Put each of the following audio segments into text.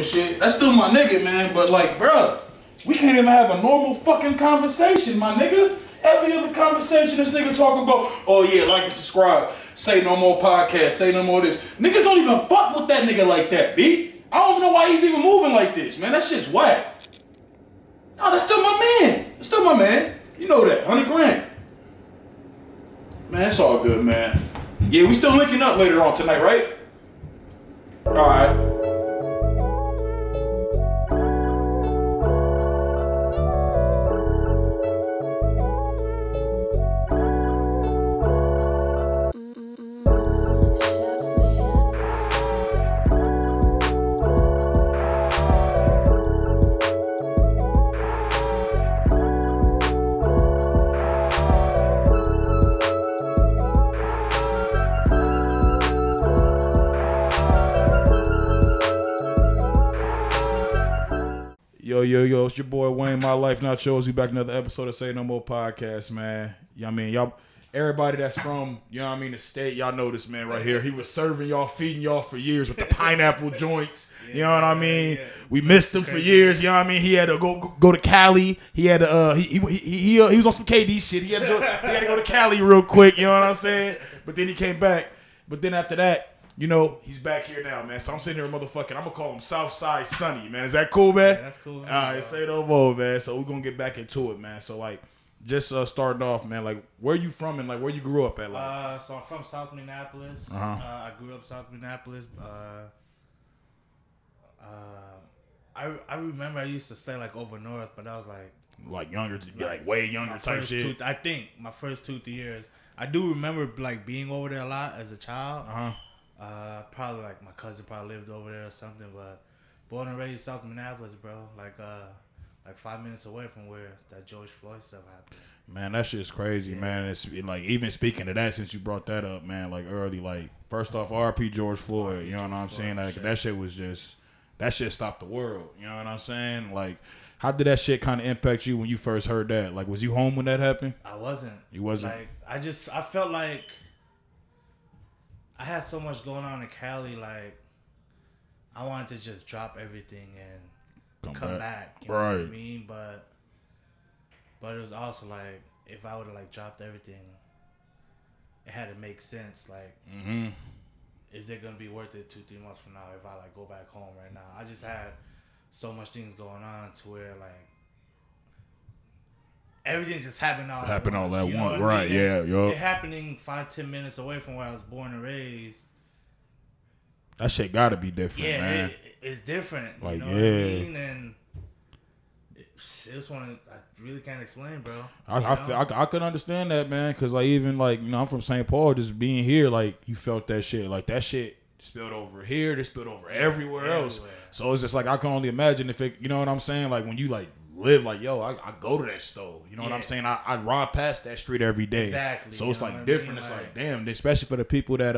and shit. That's still my nigga, man. But like, bruh, we can't even have a normal fucking conversation, my nigga. Every other conversation, this nigga talking about, oh yeah, like and subscribe, say no more podcast, say no more this. Niggas don't even fuck with that nigga like that, B. I don't even know why he's even moving like this, man. That shit's whack. No, that's still my man. That's still my man. You know that, 100 grand. Man, it's all good, man. Yeah, we still linking up later on tonight, right? All right. Yo, it's your boy Wayne, My Life Not Yours. We back another episode of Say No More Podcast, man. You know what I mean? Y'all, everybody that's from, you know what I mean, the state, y'all know this man right here. He was serving y'all, feeding y'all for years with the pineapple joints. You know what I mean? We missed him for years. You know what I mean? He had to go to Cali. He had to he was on some KD shit. He had to go to Cali real quick. You know what I'm saying? But then he came back. But then after that, you know, he's back here now, man. So I'm sitting here motherfucking, I'm going to call him Southside Sonny, man. Is that cool, man? Yeah, that's cool. All right, say no more, man. So we're going to get back into it, man. So, like, just starting off, man, like, where you from and, like, where you grew up at? Like? So I'm from South Minneapolis. I grew up South Minneapolis. I remember I used to stay, like, over north, but I was, like younger, like, way younger type shit? I think my first 2-3 years. I do remember, like, being over there a lot as a child. Probably like my cousin probably lived over there or something, but born and raised South Minneapolis, bro. Like 5 minutes away from where that George Floyd stuff happened. Man, that shit's crazy, man. It's like, even speaking of that, since you brought that up, man, like early, like first off, R.P. George Floyd. You know what I'm saying? Like that shit was just, that shit stopped the world. You know what I'm saying? Like, how did that shit kind of impact you when you first heard that? Like, was you home when that happened? I wasn't. You wasn't? Like, I felt like I had so much going on in Cali, like, I wanted to just drop everything and come back. You know what I mean? But it was also like, if I would have, like, dropped everything, it had to make sense. Like, is it going to be worth it 2-3 months from now if I, like, go back home right now? I just had so much things going on to where, like, everything just happened all at once. Right, yeah, yo. It happening 5-10 minutes away from where I was born and raised. That shit gotta be different, man. It's different. Like, you know what I mean? And this one, I really can't explain, bro. I could understand that, man, because, like, even, like, you know, I'm from St. Paul, just being here, like, you felt that shit. Like, that shit spilled over here, they spilled over everywhere else. So it's just like, I can only imagine if it, you know what I'm saying? Like, when you, like, live, like, yo, I go to that store. You know what I'm saying? I ride past that street every day. Exactly. So it's like different. It's like, damn, especially for the people that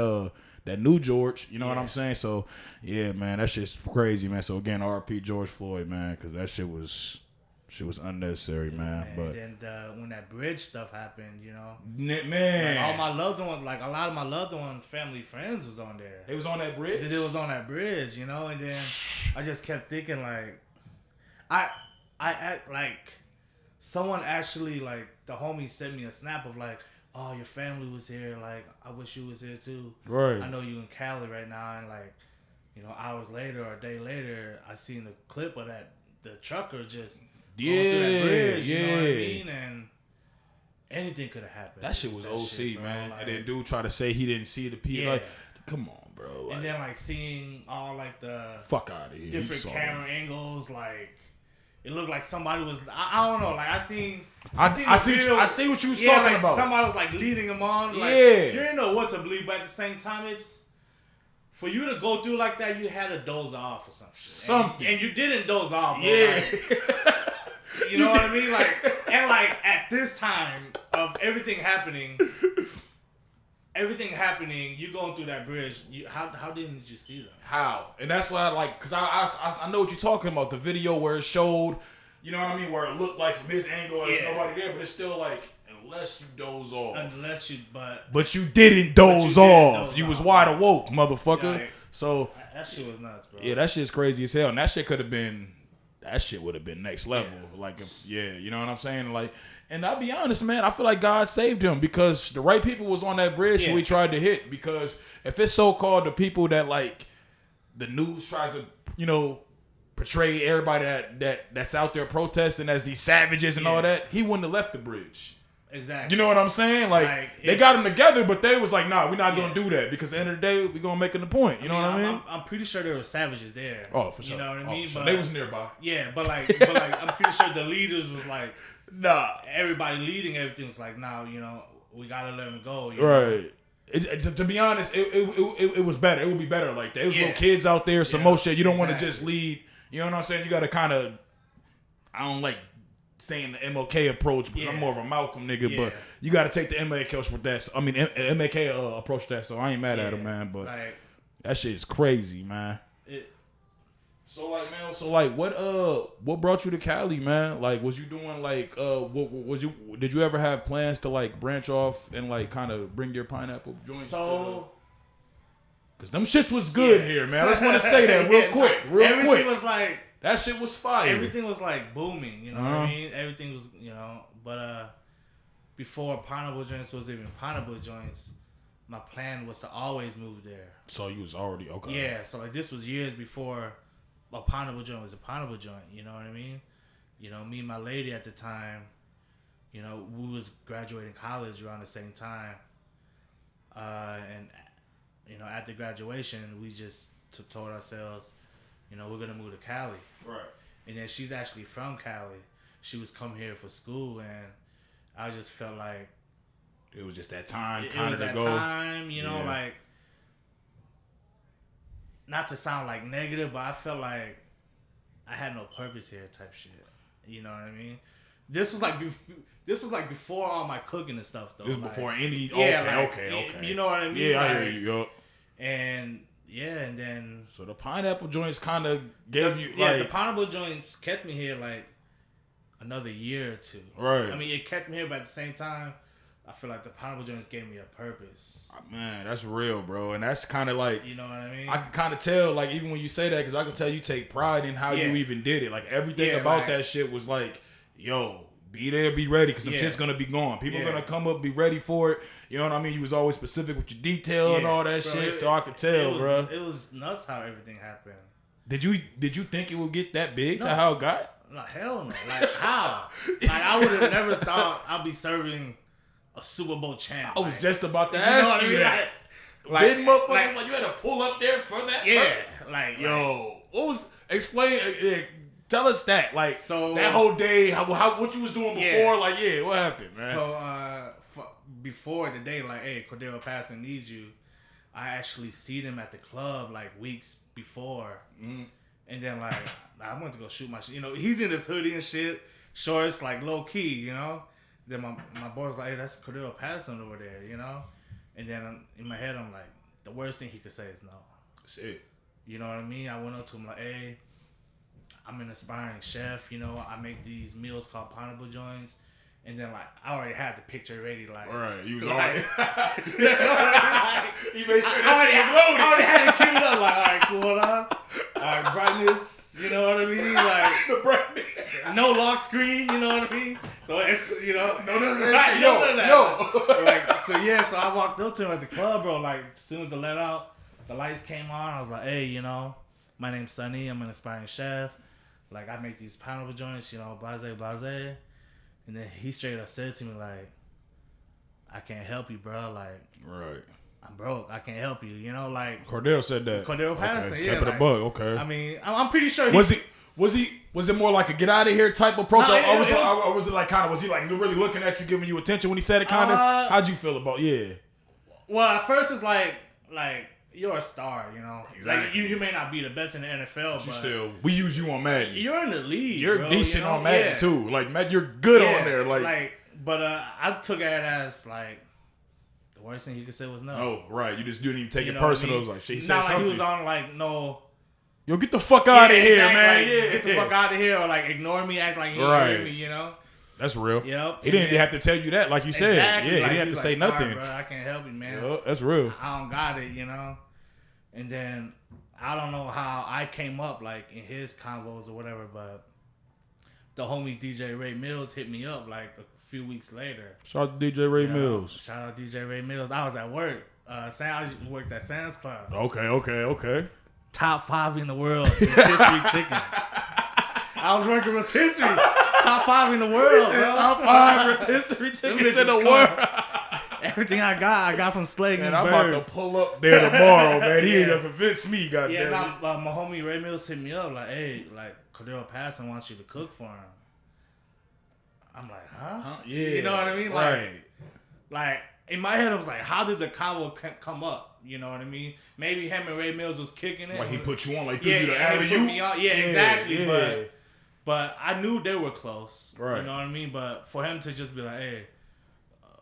knew George. You know what I'm saying? So yeah, man, that shit's crazy, man. So again, R.P. George Floyd, man, because that shit was unnecessary, man. But and when that bridge stuff happened, you know, man, like, all my loved ones, like a lot of my loved ones, family, friends was on there. They was on that bridge. It was on that bridge, you know, and then I just kept thinking, like, I act like someone actually, like, the homie sent me a snap of, like, oh, your family was here. Like, I wish you was here too. Right. I know you in Cali right now. And, like, you know, hours later or a day later, I seen the clip of the trucker just going through that bridge. You know what I mean? And anything could have happened. That shit was OC, shit, man. Like, and then dude try to say he didn't see the people. Yeah. Like, come on, bro. Like, and then, like, seeing all, like, the fuck out of here. different camera angles, like, it looked like somebody was, I don't know, like, I see what you was talking about. Somebody was, like, leading him on. Like, you didn't know what to believe, but at the same time, it's, for you to go through like that, you had to doze off or something. And you didn't doze off. Yeah. Like, you know what I mean? Like, and, like, at this time of everything happening, you going through that bridge, how didn't you see them? How? And that's why I like, because I know what you're talking about. The video where it showed, you know what I mean, where it looked like from his angle there's nobody there, but it's still like, unless you doze off. But you didn't doze off. You was wide awoke, motherfucker. Right. So that shit was nuts, bro. Yeah, that shit's crazy as hell. And that shit would have been next level. Yeah. Like, you know what I'm saying? Like, and I'll be honest, man, I feel like God saved him because the right people was on that bridge who he tried to hit. Because if it's so-called the people that, like, the news tries to, you know, portray everybody that's out there protesting as these savages and all that, he wouldn't have left the bridge. Exactly. You know what I'm saying? Like they got them together, but they was like, nah, we're not gonna do that because at the end of the day, we're gonna make it a point. You know what I mean? I'm pretty sure there were savages there. Oh, for sure. You know what I mean? But they was nearby. Yeah, but I'm pretty sure the leaders was like, nah. Everybody leading everything was like, nah, you know, we gotta let them go. Right. To be honest, it was better. It would be better like that. There was little kids out there, some more shit. You don't want to just lead. You know what I'm saying? You got to kind of. I don't like saying the MLK approach because I'm more of a Malcolm nigga, but you got to take the MLK approach with that. I mean, MLK approach that, so I ain't mad at him, man. But that shit is crazy, man. What brought you to Cali, man? Like, was you doing like, did you ever have plans to like branch off and like kind of bring your pineapple joints? Cause them shits was good here, man. I just want to say that real quick. Everything was like. That shit was fire. Everything was like booming, you know what I mean? Everything was, you know, but before pineapple joints was even pineapple joints, my plan was to always move there. So you was already okay. Yeah, so like this was years before a pineapple joint was a pineapple joint, you know what I mean? You know, me and my lady at the time, you know, we was graduating college around the same time. And you know, after graduation, we just told ourselves, you know, we're going to move to Cali. Right. And then she's actually from Cali. She was coming here for school, and I just felt like... It was just that time kind of to go. Time, you know, like... Not to sound like negative, but I felt like I had no purpose here type shit. You know what I mean? This was like before all my cooking and stuff, though. This was before any... Yeah, okay. You know what I mean? Yeah, I hear you, yo. And... Yeah, and then... So the pineapple joints kind of gave you, Yeah, the pineapple joints kept me here, like, another year or two. Right. I mean, it kept me here, but at the same time, I feel like the pineapple joints gave me a purpose. Man, that's real, bro. And that's kind of like... You know what I mean? I can kind of tell, like, even when you say that, because I can tell you take pride in how you even did it. Like, everything about that shit was like, yo... Be there, be ready, because some shit's gonna be gone. People are gonna come up, be ready for it. You know what I mean? You was always specific with your detail and all that shit, so I could tell, bro. It was nuts how everything happened. Did you think it would get that big to how it got? Like, hell no. Like, how? Like, I would have never thought I'd be serving a Super Bowl champ. I was just about to ask you that. Like, motherfuckers, like, you had to pull up there for that? Yeah. What was... Explain... Tell us that, like, so, that whole day, what you was doing before, what happened, man? So, before the day, like, hey, Cordero Passon needs you, I actually seen him at the club, like, weeks before. Mm. And then, like, I went to go shoot my shit. You know, he's in his hoodie and shit, shorts, like, low-key, you know? Then my boy was like, hey, that's Cordero Passon over there, you know? And then in my head, I'm like, the worst thing he could say is no. That's it. You know what I mean? I went up to him like, hey, I'm an aspiring chef, you know, I make these meals called pineapple joints. And then, like, I already had the picture ready, like... Right, you was already... You know what I mean? You made sure that shit was loaded. I already had it queued up, like, all right, cool, hold on. All right, brightness, you know what I mean? Like... The brightness. No lock screen, you know what I mean? So, it's, you know... No, yo. Like, so I walked up to him at the club, bro, like, as soon as the let out, the lights came on, I was like, hey, you know, my name's Sonny, I'm an aspiring chef. Like, I make these pineapple joints, you know, blase. And then he straight up said to me, like, I can't help you, bro. Like, right. I'm broke. I can't help you, you know? Like, Cordell said that. Cordell Patterson, kept it a bug, okay. I mean, I'm pretty sure Was it more like a get out of here type approach? Or was it like kind of, was he like really looking at you, giving you attention when he said it kind of? How'd you feel about, Well, at first it's like, you're a star, you know. Exactly. Like, you may not be the best in the NFL, but we use you on Madden. You're in the league. You're bro, decent you know? on Madden too. Like, Matt, you're good on there. But I took it as like the worst thing he could say was no. Oh, right. You just didn't even take it personal. It was like, shit, he said something. He was on like no. Yo, get the fuck out of here, man. Like, get the fuck out of here, or like ignore me, act like you didn't hear me, you know. That's real. Yep. He didn't even have to tell you that, like you said. Yeah, he didn't have to say nothing. Bro, I can't help you, man. Yep, that's real. I don't got it, you know. And then I don't know how I came up like in his convos or whatever, but the homie DJ Ray Mills hit me up like a few weeks later. Shout out to DJ Ray Mills. Shout out DJ Ray Mills. I was at work. I worked at Sam's Club. Okay. Top 5 in the world in rotisserie chickens. I was working rotisserie. Top 5 in the world, bro. Top 5 rotisserie chickens in the world. Everything I got from Slade and I'm Birds. about to pull up there tomorrow, man. He ain't gonna convince me, goddamn. Yeah, my homie Ray Mills hit me up like, hey, like Cordell Passon wants you to cook for him. I'm like, huh? Yeah. You know what I mean? Like in my head, I was like, how did the combo come up? You know what I mean? Maybe him and Ray Mills was kicking it. Like he put you on, like threw you the alley-oop. alley-oop. Yeah, exactly. Yeah. But I knew they were close. Right. You know what I mean? But for him to just be like, hey,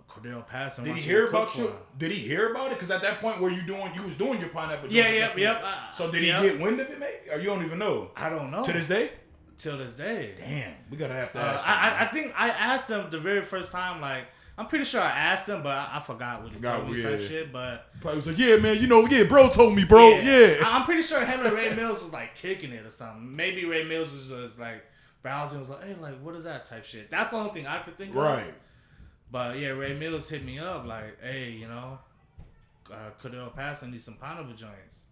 Cordell Passon. Did he hear about you? Did he hear about it? Because at that point, you was doing your pineapple juice. Yep. So did he get wind of it, maybe? Or you don't even know? I don't know. To this day? Till this day. Damn, we gotta have to ask him. I think I asked him the very first time. Like, I'm pretty sure I asked him, but I forgot what he told me type shit. But probably was like, yeah, man, bro told me, bro. Yeah. I'm pretty sure him and Ray Mills was like kicking it or something. Maybe Ray Mills was just like browsing, was like, hey, like what is that type shit? That's the only thing I could think of. Right. But yeah, Ray Mills hit me up like, hey, Cordell Passon needs some pineapple joints.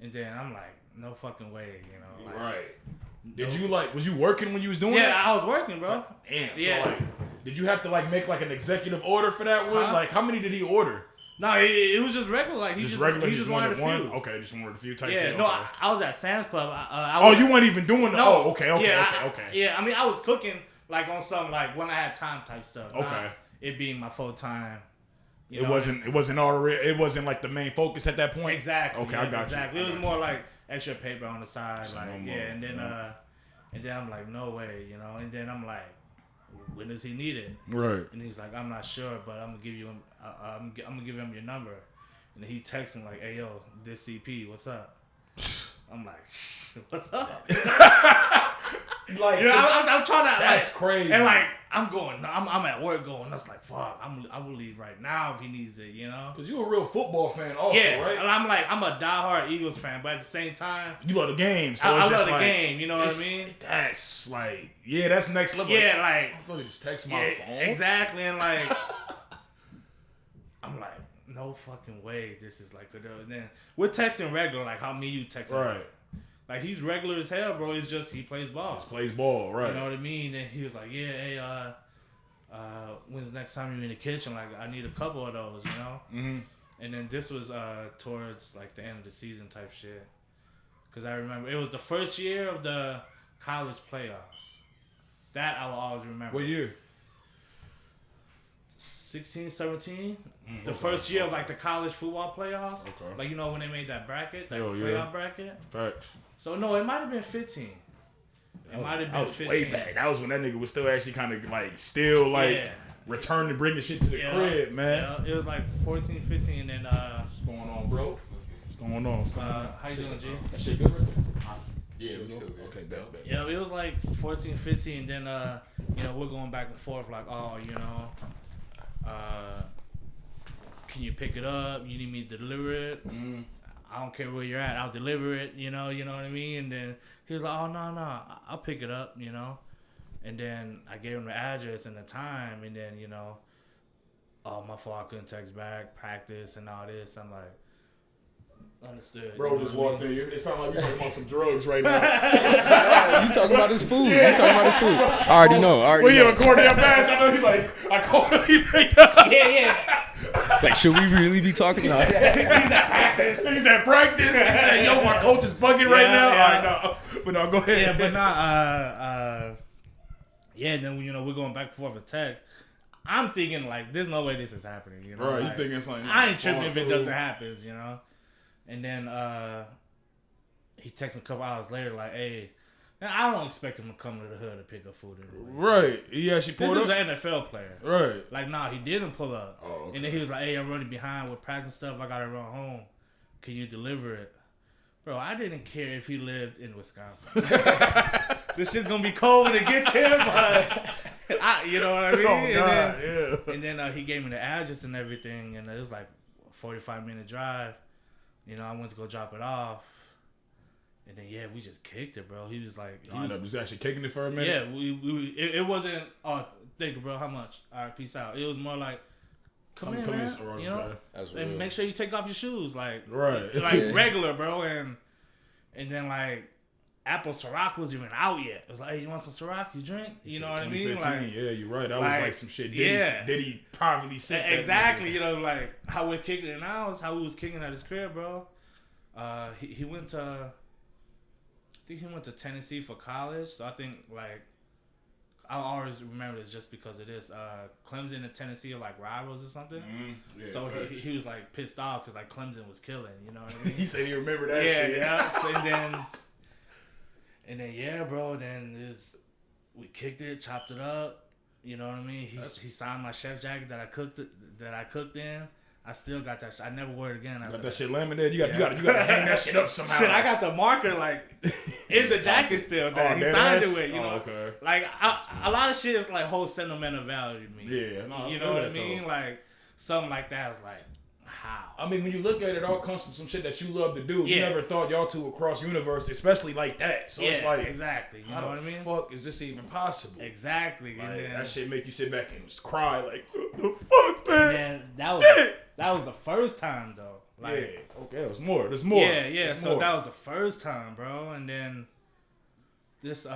And then I'm like, no fucking way, Like, right. Did you was you working when you was doing that? Yeah, I was working, bro. Damn. Yeah. So did you have to make an executive order for that one? Like, how many did he order? No, it was just regular. Like he just wanted a few. Okay, just wanted a few type. Yeah, shit. no, Okay. I was at Sam's Club. You weren't even doing the. No. Okay. Yeah, I mean, I was cooking on some when I had time type stuff. Okay. It being my full time. It wasn't already. It wasn't like the main focus at that point. Exactly. Okay, I got exactly. you. It was more like extra paper on the side, and then I'm like, no way, and then I'm like, when does he need it? Right. And he's like, I'm not sure, but I'm gonna give you I'm gonna give him your number. And he texts him like, hey yo, this CP, what's up? I'm like, what's up? I'm trying to. That's crazy. And I'm at work going. That's like, fuck. I will leave right now if he needs it. Cause you a real football fan, also, right? And I'm a diehard Eagles fan, but at the same time, you love the game. So I love the game. You know what I mean? That's that's next level. Yeah, just text my phone. Exactly, and I'm like, no fucking way. This is and then we're texting regular, like how me you text. Right. Like he's regular as hell, bro. It's just he plays ball. Right. You know what I mean? And he was like, yeah, hey, when's the next time you're in the kitchen? Like I need a couple of those, Mm-hmm. And then this was towards the end of the season type shit. Cause I remember it was the first year of the college playoffs. That I will always remember. What year? 16, 17. The first year of the college football playoffs. Okay. When they made that bracket, playoff bracket. Facts. So no, it might have been 15. It might have been 15. Way back. That was when that nigga was still actually kind of returning, bringing shit to the crib, man. Yeah, it was 14, 15, and then. What's going on, bro? What's going on? How you doing, G? That shit good right there? Yeah, we still good. Okay, bet. Yeah, it was 14, 15, and then we're going back and forth can you pick it up? You need me to deliver it? I don't care where you're at. I'll deliver it. You know what I mean? And then he was like, oh, no, I'll pick it up, And then I gave him the address and the time. And then, oh, my fault, I couldn't text back, practice and all this. I'm like, understood. Bro just walked in. It sounds like you're talking about some drugs right now. You talking about his food. I already know. Well, yeah, recording that fast. I know he's like, I called him. Yeah. It's like, should we really be talking about it? He's at practice. He said, yo, my coach is bugging right now. Yeah. All right, no. But no, go ahead. Yeah, but not, then, we're going back and forth with text. I'm thinking, there's no way this is happening, Right, you thinking something. I ain't tripping if it doesn't happen, And then he texted me a couple hours later, hey, I don't expect him to come to the hood to pick up food. Right. He actually pulled up. This is an NFL player. Right. He didn't pull up. Oh, okay. And then he was like, hey, I'm running behind with practice stuff. I got to run home. Can you deliver it? Bro, I didn't care if he lived in Wisconsin. This shit's going to be cold when it get there, but you know what I mean? Oh, God, And then he gave me the address and everything, and it was 45-minute drive. You know, I went to go drop it off. And then, we just kicked it, bro. He was like... I ended up just actually kicking it for a minute? Yeah, it wasn't, thank you, bro, how much? All right, peace out. It was more like, come in, man. You know? That's and real. make sure you take off your shoes. Like, right. Regular, bro. And then, like, Apple Ciroc was even out yet. It was like, hey, you want some Ciroc? You drink? You know what I mean? Like, yeah, you're right. That was like some shit. Did he privately said that? Exactly. You know, like, how we're kicking it now is how we was kicking at his crib, bro. He went to... I think he went to Tennessee for college. So I think, like... I always remember this just because of this. Clemson and Tennessee are like rivals or something. Mm-hmm. Yeah, so he was like pissed off because like Clemson was killing. You know what I mean? He said he remembered that shit. Yeah. So, and then bro. Then we kicked it, chopped it up. You know what I mean? He signed my chef jacket that I cooked in. I still got that shit. I never wore it again. Got that shit laminated. You got to hang that shit up somehow. Shit, I got the marker like in the jacket still that he signed it with. You know, okay. Like a lot of shit is like whole sentimental value to me. Yeah, no, you know what I mean? Though. Like something like that is like how. I mean, when you look at it, all comes from some shit that you love to do. You never thought y'all two would cross universe, especially like that. So it's like exactly. You know what I mean? Fuck, is this even possible? Exactly. Like, and then, that shit make you sit back and just cry like, what the fuck, man? And then that was the first time though. Like, yeah. Okay, there's more. There's more. Yeah. So that was the first time, bro. And then this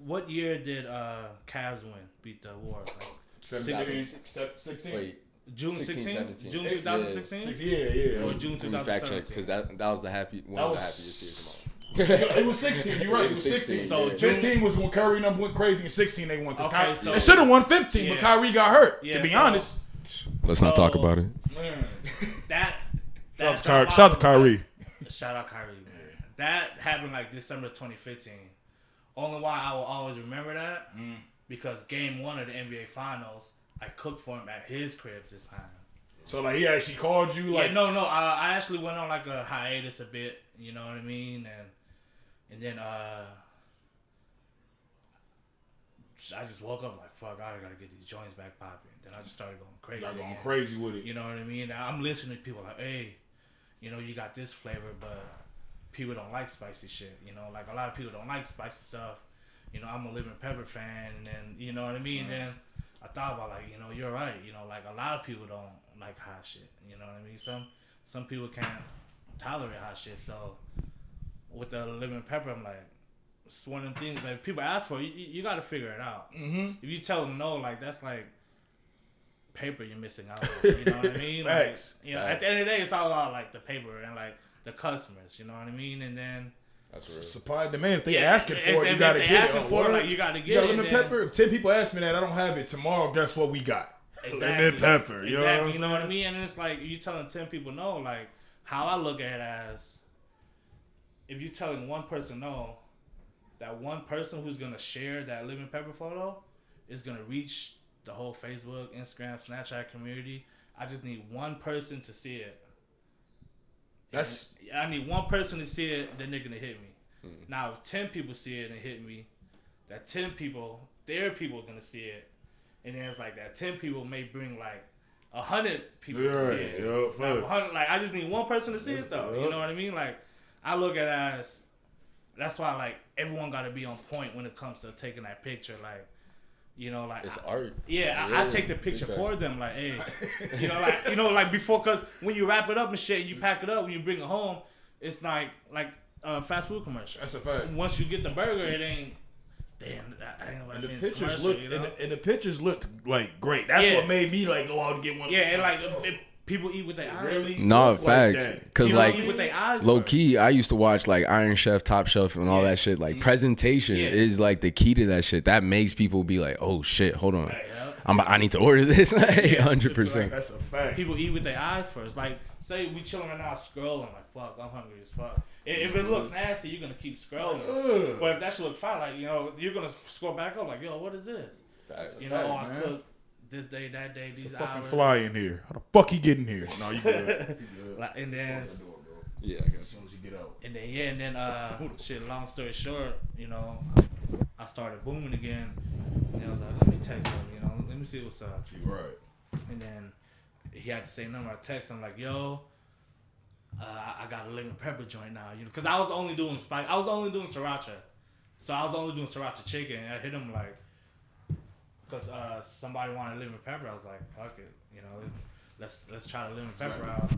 what year did Cavs beat the Warriors? Like 16. Wait. June 16? 17. June 2016? Yeah. Or June 2017? Fact check, because that was one of the happiest years of mine. It was 16. You're right. It was 16. So 15 was when Kyrie and them went crazy, and 16 they won. They should have won 15, but Kyrie got hurt. To be honest. Let's not talk about it. Man. Shout out to Kyrie. Shout out Kyrie, man. That happened like December 2015. Only why I will always remember that because Game 1 of the NBA Finals, I cooked for him at his crib this time. So like he actually called you like no. I actually went on like a hiatus a bit. You know what I mean? And then I just woke up like, fuck, I gotta get these joints back popping. Then I just started going crazy. Going crazy with it. You know what I mean? I'm listening to people like, hey, you know, you got this flavor, but people don't like spicy shit. You know, like a lot of people don't like spicy stuff. You know, I'm a lemon pepper fan, and then, you know what I mean? Then I thought about like, you know, you're right. You know, like a lot of people don't like hot shit. You know what I mean? Some people can't tolerate hot shit. So with the lemon pepper, I'm like, it's one of the things like people ask for. You got to figure it out. Mm-hmm. If you tell them no, like that's like paper you're missing out on. You know what I mean? Facts. Like, you know, at the end of the day, it's all about like the paper and like the customers. You know what I mean? And then that's real. Supply and demand. If they asking for it, you gotta get it. Like, you gotta get it. Lemon pepper. If 10 people ask me that, I don't have it tomorrow. Guess what we got? Exactly. Lemon pepper. You know what I mean? And it's like you telling 10 people no. Like how I look at it as, if you telling one person no, that one person who's gonna share that lemon pepper photo is gonna reach the whole Facebook, Instagram, Snapchat community. I just need one person to see it. I need one person to see it, then they're gonna hit me. Now, if 10 people see it and hit me, that 10 people, their people are gonna see it, and then it's like that 10 people may bring like 100 people to see it. Like I just need one person to see it though. You know what I mean? Like I look at it as, that's why like everyone got to be on point when it comes to taking that picture. Like, you know, like it's art. Yeah, I take the picture for them. Like, hey, you know, like before, cause when you wrap it up and shit, and you pack it up, when you bring it home, it's like fast food commercial. That's a fact. Once you get the burger, it ain't. Damn, I ain't and the pictures looked, and the pictures looked like great. That's what made me like go out and get one. Yeah, and like people eat with their eyes. Really? No, facts. Cause like eat with their eyes low key, I used to watch like Iron Chef, Top Shelf, and all that shit. Like presentation is like the key to that shit. That makes people be like, oh shit, hold on, I need to order this. 100%. That's a fact. People eat with their eyes first. Like say we chilling right now scrolling, like fuck, I'm hungry as fuck. If it looks nasty, you're gonna keep scrolling. But if that shit look fine, like you're gonna scroll back up, like yo, what is this? Facts. I cook this day, that day, these hours. Fucking fly in here. How the fuck he get in here? No, you good. Like, and then yeah, I guess as soon as you get out. And then shit. Long story short, I started booming again. And I was like, let me text him. Let me see what's up. Right. And then he had the same number. I text him like, yo, I got a lemon pepper joint now, you know, because I was only doing spice. I was only doing sriracha, so I was only doing sriracha chicken. And I hit him like, because somebody wanted lemon pepper. I was like, fuck it, you know, let's try the lemon pepper out.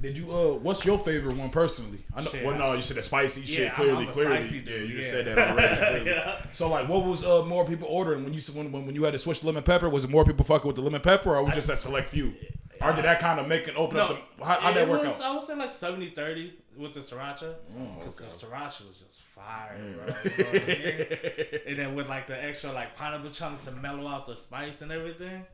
Did you what's your favorite one personally? I know. Well, no, you said that spicy shit. Clearly. Spicy dude, yeah, you just said that already. Yeah. So like, what was more people ordering when you had to switch to lemon pepper? Was it more people fucking with the lemon pepper, or was it just that select few? Or did that kind of make it open up the... How'd that work out? I would say like 70-30 with the sriracha. Because the sriracha was just fire, bro. You know what I mean? And then with like the extra like pineapple chunks to mellow out the spice and everything,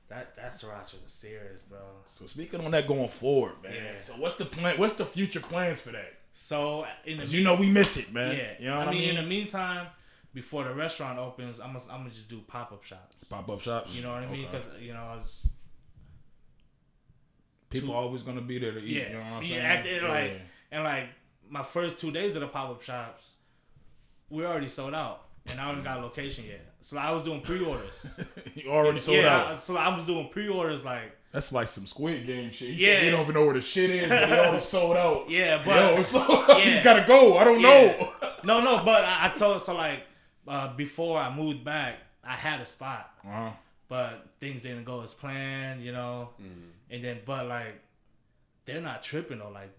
that sriracha was serious, bro. So speaking on that going forward, man. So what's the plan? What's the future plans for that? So in the you know we miss it, man. Yeah. You know what I mean? In the meantime, before the restaurant opens, I'm gonna just do pop-up shops. Pop-up shops? You know what I mean? Because, you know, people always gonna be there to eat. Yeah, you know what I'm saying? At the end, like my first 2 days of the pop-up shops, we already sold out, and I haven't got a location yet. So I was doing pre-orders. You already sold out. So I was doing pre-orders like. That's like some Squid Game shit. He said, we don't even know where the shit is, but they already sold out. Yeah, but it's sold out. He's gotta go. I don't know. No, but I told before I moved back, I had a spot. But things didn't go as planned, you know. And then, but like, they're not tripping though. Like,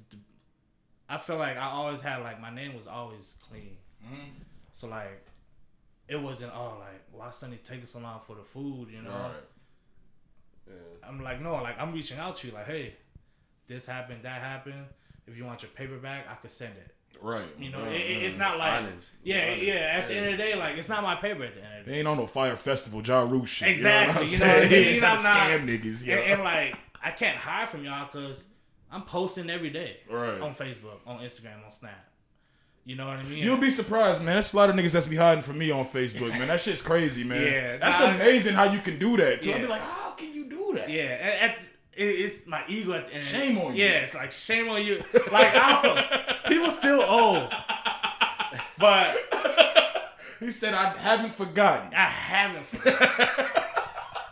I feel like I always had like my name was always clean. So like, it wasn't why Sonny taking so long for the food, you know? Right. Yeah. I'm like, no, like I'm reaching out to you, like, hey, this happened, that happened. If you want your paper back, I could send it. Right. You know, it's not like honest. At the end of the day, like it's not my paper at the end of the day. They ain't on no Fire Festival, Ja Rule shit. Exactly. You know what I'm saying? I'm not scam niggas. Yeah. And like I can't hide from y'all because I'm posting every day. Right. On Facebook, on Instagram, on Snap. You know what I mean? You'll be surprised, man. There's a lot of niggas that's be hiding from me on Facebook, man. That shit's crazy, man. Yeah. That's amazing how you can do that, too. Yeah. I'll be like, how can you do that? Yeah. It's my ego at the end. Shame on you. Yeah, it's like shame on you. Like I don't know. People still owe. But he said, I haven't forgotten. I haven't forgotten.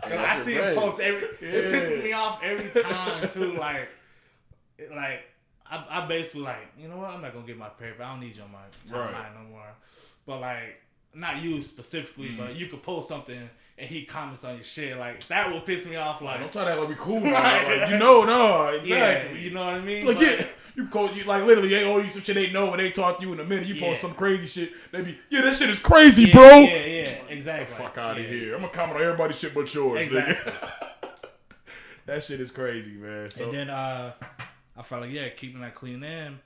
I see him post it pisses me off every time too. Like I basically like, you know what? I'm not gonna get my paper. I don't need you on my timeline no more. But like, not you specifically, but you could post something and he comments on your shit. Like that will piss me off. Like don't try to be cool. Right? Like, no, exactly. Yeah, you know what I mean? Like you like literally they owe you some shit they know when they talk to you in a minute. You post some crazy shit. They be that shit is crazy, bro. Yeah, exactly. Get the fuck out of here. I'm gonna comment on everybody's shit but yours. Exactly. Nigga. That shit is crazy, man. So. And then I felt like keeping that clean in.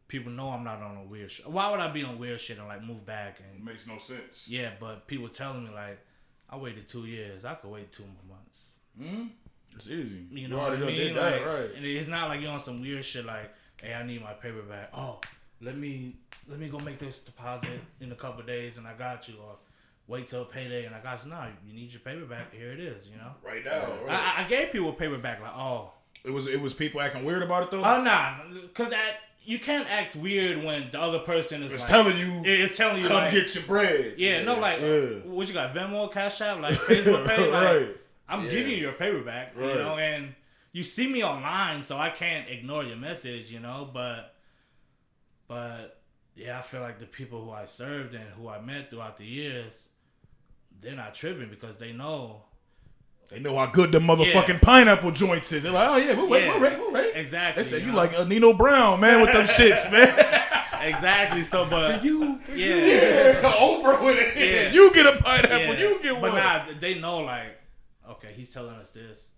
People know I'm not on a weird shit. Why would I be on weird shit and like move back? And it makes no sense. Yeah, but people telling me like, I waited 2 years. I could wait 2 more months. It's easy. You know what I mean? Like, right. And it's not like you're on some weird shit like, hey, I need my paper back. Oh, let me go make this deposit in a couple of days and I got you. Or wait till payday and I got you. No, you need your paper back. Here it is. You know. Right now. Right. I gave people paper back. Like, oh. It was people acting weird about it though. Oh nah, because you can't act weird when the other person is telling you. It's telling you come like, get your bread. Yeah, no, like what you got? Venmo, Cash App, like Facebook Pay. Like, right. I'm giving you your paper back, you know, and you see me online, so I can't ignore your message, you know. But yeah, I feel like the people who I served and who I met throughout the years, they're not tripping because they know. They know how good the motherfucking pineapple joints is. They're like, oh yeah, we're right. Exactly. They said you like Nino Brown, man, with them shits, man. Exactly. So, but for you. Oprah with it. Yeah. You get a pineapple. You get one. But nah, they know like, okay, he's telling us this.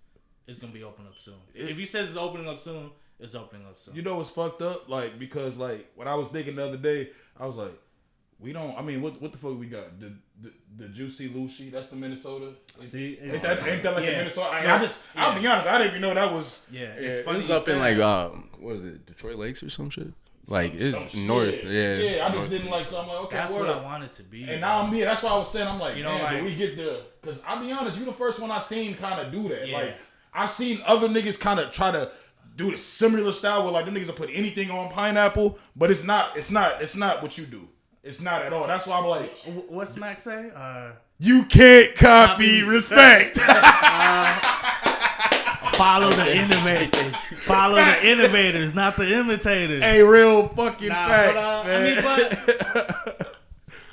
It's gonna be opening up soon. If he says it's opening up soon, it's opening up soon. You know what's fucked up? Like because like when I was thinking the other day, I was like, we don't. I mean, what the fuck we got? The Juicy Lucy. That's the Minnesota. See, ain't that like the Minnesota? I'll be honest. I didn't even know that was. Yeah, it's funny. It was up in like what is it? Detroit Lakes or some shit. Like it's north. Shit. Yeah. I just didn't like. So I'm like, okay, that's what I wanted to be. And now I'm here. That's what I was saying. I'm like, you know, man, like, we get because I'll be honest, you the first one I seen kind of do that. Yeah. Like I've seen other niggas kind of try to do the similar style where like them niggas will put anything on pineapple, but it's not what you do. It's not at all. That's why I'm like, what's Smack say? You can't copy respect. Follow the innovators. Follow the innovators, not the imitators. Hey, real fucking facts, man. But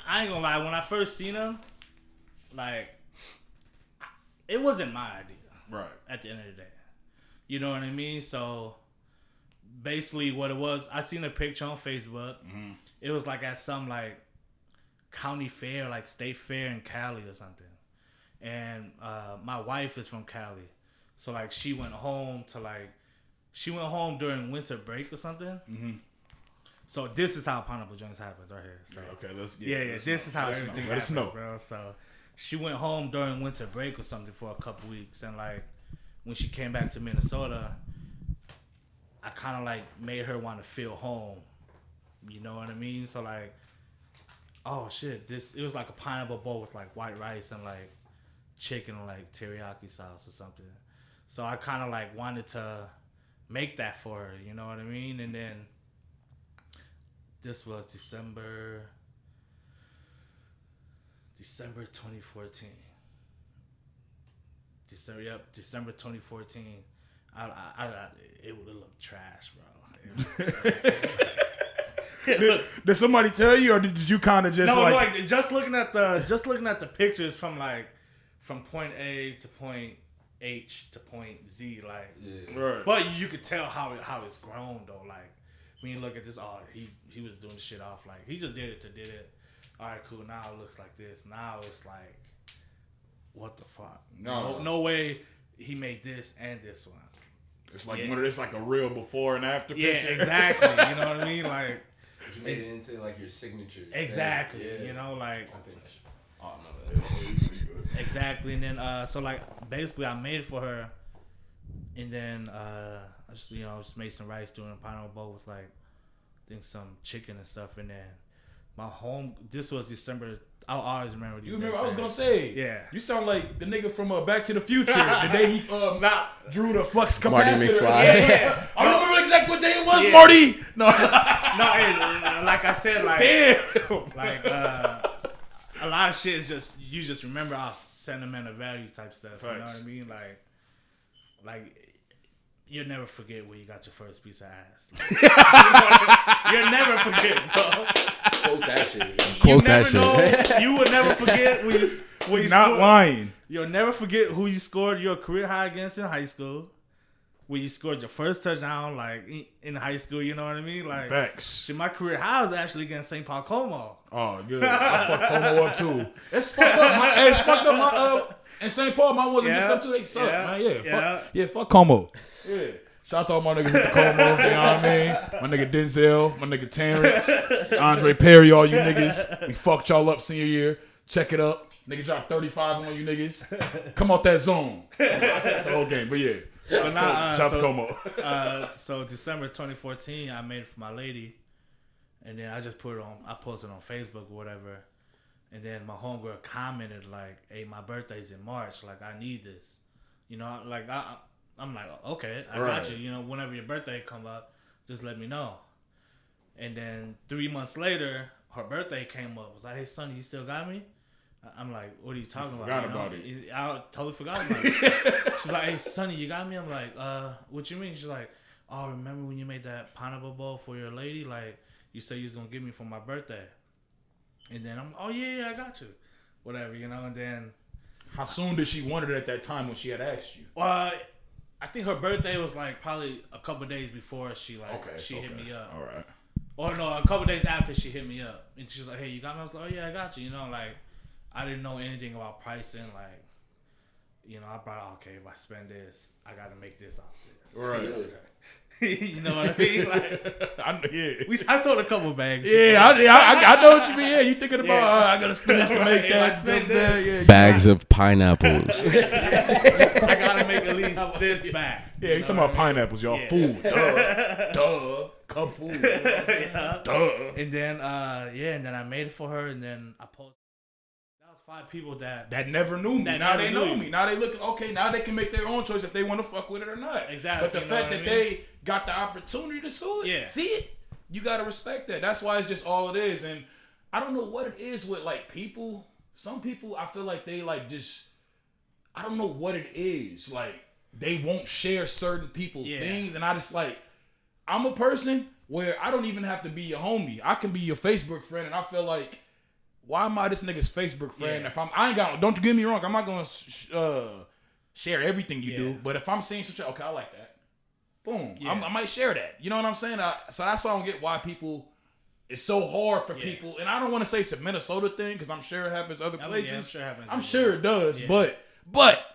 I ain't gonna lie. When I first seen him, like, it wasn't my idea. Right. At the end of the day, you know what I mean. So basically, what it was, I seen a picture on Facebook. Mm-hmm. It was like at some like county fair, like state fair in Cali or something. And my wife is from Cali, so like she went home during winter break or something. Mm-hmm. So this is how Pineapple Joints happens right here. So okay, let's this is how everything happens, bro. So she went home during winter break or something for a couple weeks, and like when she came back to Minnesota, I kind of like made her want to feel home. You know what I mean? So like, oh shit, it was like a pineapple bowl with like white rice and like chicken and like teriyaki sauce or something. So I kind of like wanted to make that for her. You know what I mean? And then this was December 2014. December 2014. It would have looked trash, bro. Did somebody tell you, or did you kind of just like just looking at the pictures from point A to point H to point Z, like, right. But you could tell how it's grown though. Like when you look at this, he was doing shit off, like he just did it. All right, cool. Now it looks like this. Now it's like, what the fuck? No way he made this and this one. It's like it's like a real before and after picture. Yeah, exactly. You know what I mean? Like you made it into like your signature. Exactly. Yeah. You know, like. Exactly, and then so like basically I made it for her, and then I just made some rice doing a pineapple bowl with like I think some chicken and stuff, and then this was December. I'll always remember these. You remember? I was gonna say, yeah. You sound like the nigga from Back to the Future. The day he drew the flux capacitor. Marty McFly. Yeah. I don't remember exactly what day it was, Marty. No, like I said, like damn, like a lot of shit is just you just remember our sentimental value type stuff. Facts. You know what I mean? Like you'll never forget where you got your first piece of ass. Like, you'll never forget, bro. Quote that shit. You will never forget when you not scored. Lying. You'll never forget who you scored your career high against in high school. When you scored your first touchdown, like in high school, you know what I mean? Like, facts. Shit, my career high was actually against St. Paul Como. Oh, good. I fucked Como up too. It's fucked up. My and St. Paul, mine wasn't messed up too. They suck, man. Fuck Como. Yeah. Shout out to all my niggas with the Como. You know what I mean? My nigga Denzel, my nigga Terrence, Andre Perry, all you niggas. We fucked y'all up senior year. Check it up. Nigga dropped 35 on you niggas. Come out that zone. I said the whole game, but yeah. Shout out to Como. So December 2014, I made it for my lady, and then I just I posted on Facebook or whatever, and then my homegirl commented like, "Hey, my birthday's in March. Like, I need this." You know, like I'm like, okay, I got you. You know, whenever your birthday come up, just let me know. And then 3 months later, her birthday came up. I was like, "Hey, Sonny, you still got me?" I'm like, "What are you talking about?" Forgot about it. I totally forgot about it. She's like, "Hey, Sonny, you got me?" I'm like, what you mean?" She's like, "Oh, remember when you made that pineapple bowl for your lady? Like, you said you was gonna give me for my birthday." And then I'm, "Oh yeah, I got you." Whatever, you know. And then, how soon did she want it at that time when she had asked you? Well, I think her birthday was like probably a couple days before she hit me up. All right. Or no, a couple days after she hit me up, and she's like, "Hey, you got me?" I was like, "Oh yeah, I got you." You know, like. I didn't know anything about pricing. Like, you know, I brought, okay, if I spend this, I got to make this off this. Right. You know what I mean? Like, I sold a couple bags. Yeah, I know what you mean. Yeah, you thinking about, I got to spend this to make that. Yeah, bags of pineapples. I got to make at least this bag. Yeah, you talking about pineapples, y'all. Yeah. Food. Duh. Cup food. Duh. And then, and then I made it for her, and then I posted. 5 people that never knew me. Now they know me. Now they look okay. Now they can make their own choice if they want to fuck with it or not. Exactly. But the fact that they got the opportunity to sue it, see it, you gotta respect that. That's why it's just all it is. And I don't know what it is with like people. Some people, I feel like they like just, I don't know what it is. Like they won't share certain people things, and I just like, I'm a person where I don't even have to be your homie. I can be your Facebook friend, and I feel like, why am I this nigga's Facebook friend? If I ain't got, don't you get me wrong, I'm not gonna share everything you do, but if I'm seeing some shit, okay, I like that. Boom, I might share that. You know what I'm saying? So that's why I don't get why people. It's so hard for people, and I don't want to say it's a Minnesota thing because I'm sure it happens other places. I'm sure it does, but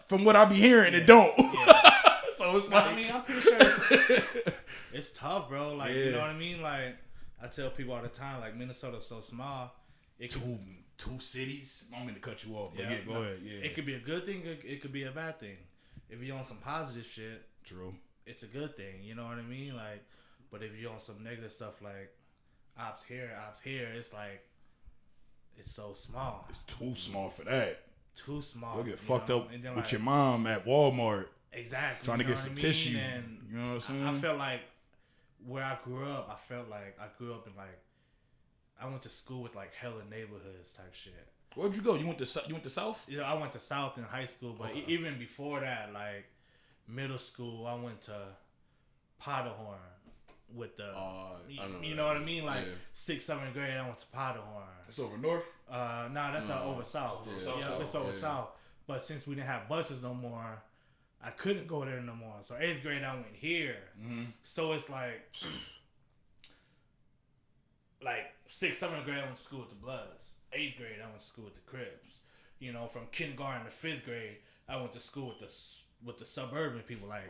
from what I be hearing, it don't. So it's like, I mean, I'm pretty sure it's tough, bro. Like, you know what I mean? Like, I tell people all the time, like, Minnesota's so small. Two cities. I'm gonna cut you off, but go ahead. Yeah, it could be a good thing. It could be a bad thing. If you're on some positive shit, true, it's a good thing. You know what I mean? Like, but if you're on some negative stuff, like ops here, it's like, it's so small. It's too small for that. Too small. You'll get fucked up with your mom at Walmart. Exactly. Trying to get some tissue. And you know what I'm saying? I felt like where I grew up, I grew up in like, I went to school with like hella neighborhoods type shit. Where'd you go? You went to South? Yeah, I went to South in high school, but even before that, like middle school, I went to Powderhorn with the, you know what I mean? Like 6th, 7th grade, I went to Powderhorn. That's over north? That's over south. It's over south. But since we didn't have buses no more, I couldn't go there no more. So 8th grade, I went here. Mm-hmm. So it's like 6th, 7th grade, I went to school with the Bloods. 8th grade, I went to school with the Crips. You know, from kindergarten to 5th grade, I went to school with the suburban people, like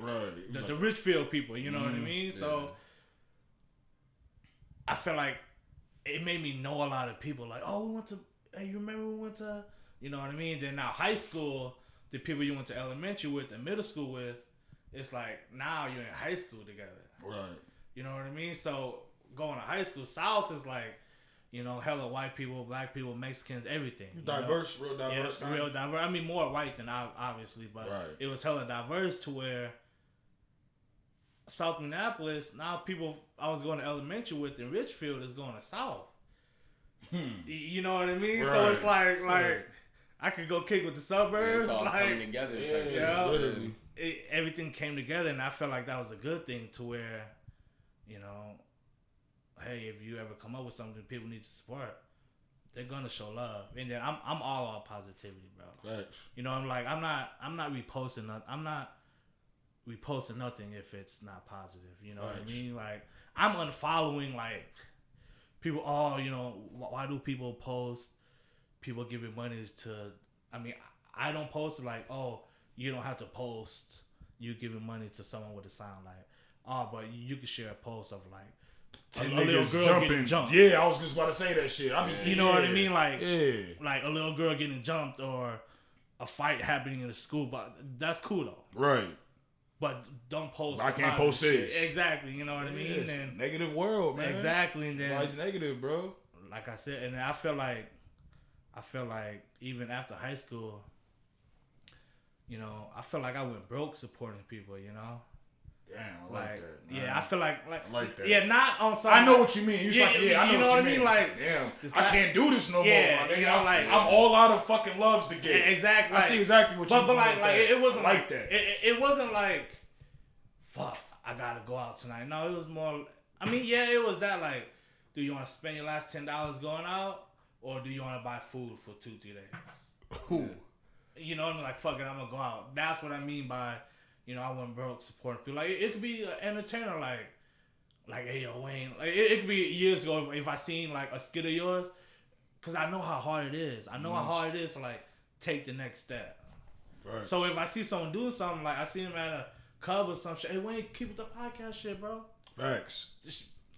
the Richfield people. You know what I mean? So I feel like it made me know a lot of people. Like, oh, we went to. Hey, you remember we went to? You know what I mean? Then now high school, the people you went to elementary with and middle school with, it's like now you're in high school together. Right. You know what I mean? So going to high school, South is like, you know, hella white people, black people, Mexicans, everything. Diverse, real diverse. Yeah, real diverse. I mean, more white than obviously, but it was hella diverse to where South Minneapolis, now people I was going to elementary with in Richfield is going to South. You know what I mean? Right. So it's like I could go kick with the suburbs. It's all coming together. Literally. Everything came together, and I felt like that was a good thing to where, you know, hey, if you ever come up with something people need to support, they're gonna show love. And then I'm all about positivity, bro. Facts. You know, I'm not reposting nothing. I'm not reposting nothing if it's not positive. You know what I mean? Like, I'm unfollowing like people. Oh, you know, why do people post people giving money to? I mean, I don't post it like, oh, you don't have to post you giving money to someone with a sound like, oh, but you can share a post of like. A little girl getting jumped. Yeah, I was just about to say that shit. You know what I mean? Like, like a little girl getting jumped or a fight happening in the school, but that's cool though. Right. But don't post. I can't post this. Exactly. You know what I mean? And negative world, man. Exactly. And then it's negative, bro. Like I said, and I feel like even after high school, you know, I feel like I went broke supporting people. You know. Damn, I like that. Man. Yeah, I feel like I like that. Yeah, not on some. I know what you mean. I know you know what I mean. Like, damn, I can't do this no more. You know, like I'm all out of fucking loves to get. Exactly. I see exactly what you mean. But like it wasn't like that. It wasn't like, fuck, I gotta go out tonight. No, it was more. I mean, yeah, it was that like, do you want to spend your last $10 going out, or do you want to buy food for 2-3 days? Who? You know, I'm like, fuck it, I'm gonna go out. That's what I mean by. You know, I went broke supporting people. Like, it could be an entertainer, like, hey, yo, Wayne. Like, it could be years ago if I seen, like, a skit of yours. Because I know how hard it is. I know how hard it is to, like, take the next step. Right. So if I see someone doing something, like, I see him at a club or some shit. Hey, Wayne, keep with the podcast shit, bro. Facts.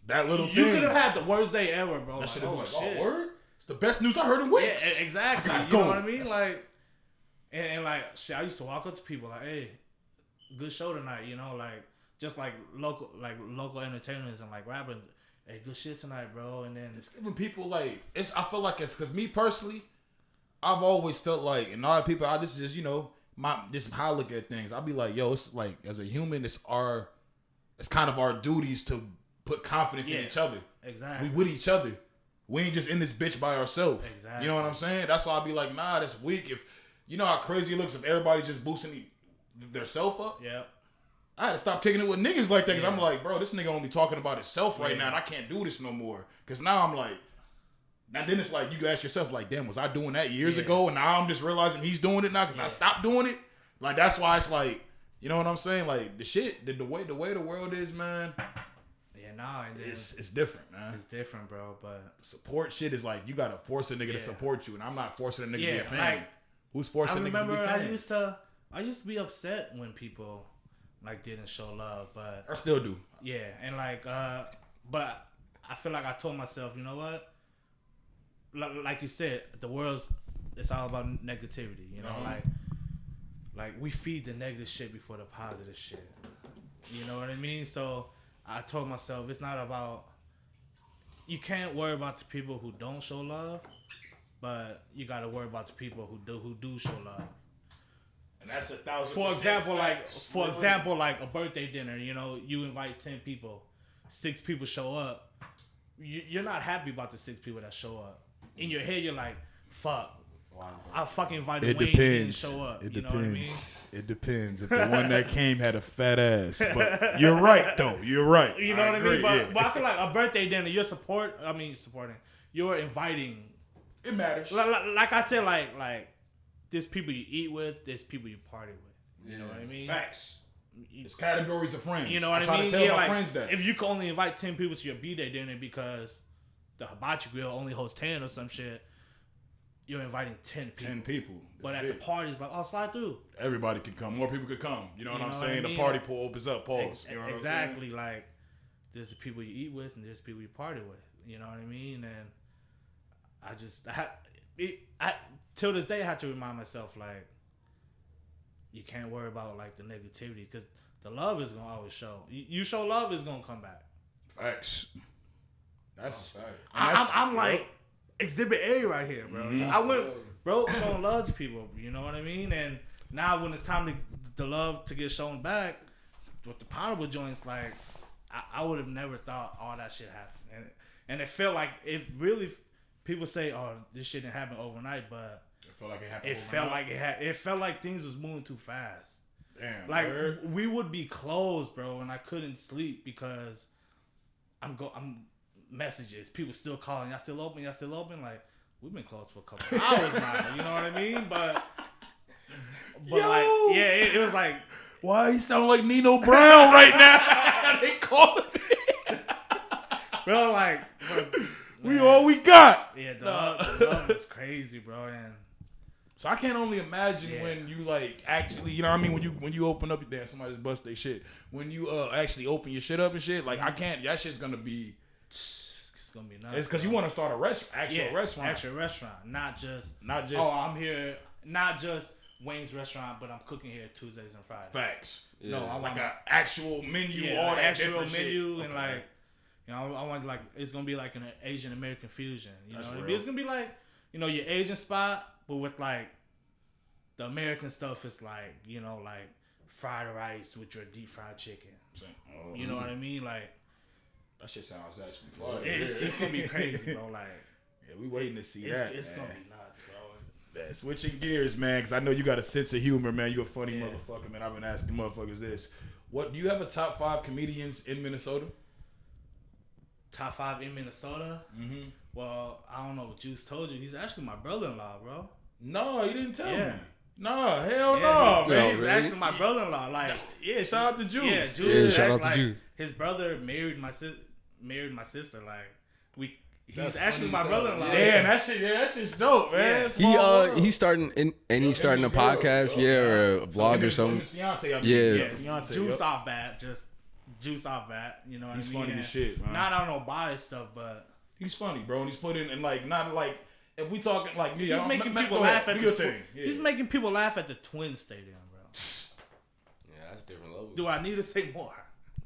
That little thing. You could have had the worst day ever, bro. That like, oh, shit. Word? It's the best news I heard in weeks. Yeah, exactly. You know what I mean? Like, and like, shit, I used to walk up to people like, hey, good show tonight, you know, like just like local entertainers and like rappers. Hey, good shit tonight, bro. And then it's giving people like I feel like it's because me personally, I've always felt like, and all the people, this is just, you know, just how I look at things. I'll be like, yo, it's like as a human, it's kind of our duties to put confidence in each other. Exactly. We with each other. We ain't just in this bitch by ourselves. Exactly. You know what I'm saying? That's why I'll be like, nah, that's weak. If you know how crazy it looks if everybody's just boosting their self up. Yeah. I had to stop kicking it with niggas like that because I'm like, bro, this nigga only talking about himself right now, and I can't do this no more. Because now I'm like, now then it's like you ask yourself like, damn, was I doing that years ago? And now I'm just realizing he's doing it now because I stopped doing it. Like that's why it's like, you know what I'm saying? Like the way the world is, man. Yeah, nah, it's different, man. It's different, bro. But support shit is like you gotta force a nigga to support you, and I'm not forcing a nigga to be a fan. Like, who's forcing niggas to be fans? I used to be upset when people like didn't show love, but I still do. Yeah, and like, but I feel like I told myself, you know what? Like you said, the world's it's all about negativity. You know, like we feed the negative shit before the positive shit. You know what I mean? So I told myself it's not about. You can't worry about the people who don't show love, but you got to worry about the people who do show love. And that's 1,000%. For example, like a birthday dinner. You know, you invite 10 people, 6 people show up. You're not happy about the 6 people that show up. In your head, you're like, "Fuck, I fucking invited Wayne, he didn't show up." It you depends. Know what I mean? It depends. If the one that came had a fat ass, but you're right though. You're right. You know what I mean? But I feel like a birthday dinner, you're supporting. You're inviting. It matters. Like I said, like there's people you eat with, there's people you party with. You know what I mean? Facts. It's categories of friends. You know what I mean? I try to tell my friends that. If you can only invite 10 people to your B-Day dinner because the hibachi grill only holds 10 or some shit, you're inviting 10 people. 10 people. But at the party, it's like, oh, slide through. Everybody can come. More people could come. You know what I'm saying? The party pool opens up. Pause. You know what exactly. Like, there's the people you eat with and there's people you party with. You know what I mean? And till this day, I had to remind myself, like, you can't worry about, like, the negativity because the love is going to always show. You show love, it's going to come back. Facts. That's I'm like Exhibit A right here, bro. Mm-hmm. I went, bro, showing love to people. You know what I mean? And now when it's time the love to get shown back with the Pineapple joints, like I would have never thought all that shit happened. And it felt like people say, oh, this shit didn't happen overnight, but it felt like it happened. It felt like things was moving too fast. Damn. Like we would be closed, bro, and I couldn't sleep because I'm messages. People still calling. Y'all still open? Like, we've been closed for a couple hours now. You know what I mean? But it was like, why you sound like Nino Brown right now? They calling me. Bro, like, we all we got. Yeah, the love is crazy, bro. And so I can't only imagine when you like actually, you know what I mean? When you open up, damn, somebody just bust their shit. When you actually open your shit up and shit, like I can't. That shit's gonna be. It's gonna be nuts. It's because you want to start a actual restaurant, not just. Oh, I'm here. Not just Wayne's restaurant, but I'm cooking here Tuesdays and Fridays. Facts. Yeah. No, I want an actual menu, all that actual different menu, shit. And like, you know, I want like it's gonna be like an Asian American fusion. You That's know, real. it's gonna be like, you know, your Asian spot, but with like the American stuff is like, you know, like fried rice with your deep fried chicken. You know what I mean? Like. That shit sounds actually fun. It's gonna be crazy, bro. Like, we waiting to see that. It's gonna be nuts, bro. Man, switching gears, man, because I know you got a sense of humor, man. You a funny motherfucker, man. I've been asking motherfuckers this. What do you have a top 5 comedians in Minnesota? Top 5 in Minnesota? Mm-hmm. Well, I don't know what Juice told you. He's actually my brother-in-law, bro. No, you didn't tell me. No, hell no, man. He's actually my brother-in-law. Like, shout out to Juice. Yeah, Juice. Shout out to Juice. His brother married my sister. Like, he's actually my brother-in-law. Yeah, that shit's dope, man. Yeah. He's starting he's starting a podcast, or a vlog or something. Juice off bat, just Juice off bat. You know what I mean? He's funny as shit, man. Not on no bias stuff, but he's funny, bro. And he's put in and like not like. If we talking like me, he's making people laugh at He's making people laugh at the Twin Stadium, bro. Yeah, that's different level. Do I need to say more?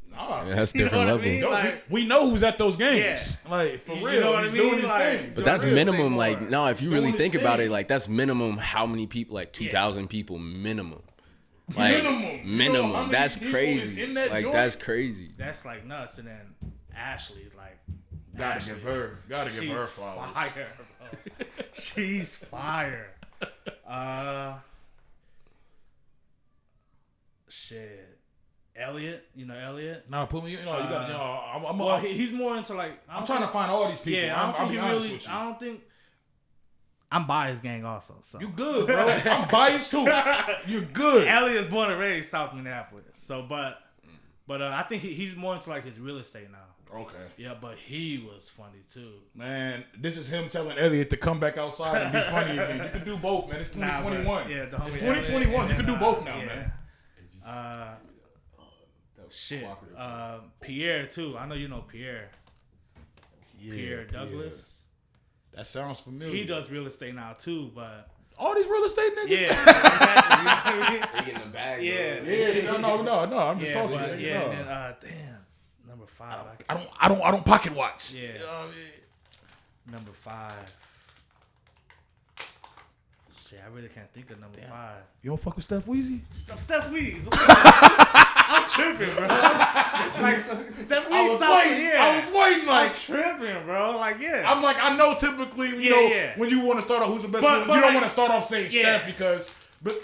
Nah, that's different level. I mean? Like, we know who's at those games. Yeah. Like for real, you know what I mean? Doing his thing. But that's minimum. Like, no, if you really think about it, like that's minimum. How many people? Like 2,000 people minimum. Like minimum. You know that's crazy. Like joint? That's crazy. That's like nuts. And then Ashley, like. Gotta give her flowers. Fire, bro. She's fire. Shit. Elliot, you know Elliot? Nah, put me. You got. Well, he's more into like. I'm trying to find all these people. Yeah, I'll be honest with you. I don't think. I'm biased, gang. Also, so you good, bro. I'm biased too. You're good. Elliot's born and raised South Minneapolis. So, but I think he's more into like his real estate now. Okay. Yeah, but he was funny too. Man, this is him telling Elliot to come back outside and be funny again. You can do both, man. It's 2021. It's 2021. You can do both now, man. Shit. Pierre too. I know you know Pierre. Yeah, Pierre Douglas. Yeah. That sounds familiar. He does real estate now too, but all these real estate niggas. Yeah, exactly. They get in the bag. Yeah. No. I'm just talking. But, yeah. And then, damn. Number 5. I don't pocket watch. Yeah. Number 5. Shit, I really can't think of number 5. You don't fuck with Steph Weezy? Steph Weezy. I'm tripping, bro. Like Steph Weezy. I was waiting. Like I'm tripping, bro. Like I'm like I know typically when you want to start off who's the best. You don't want to start off saying Steph because but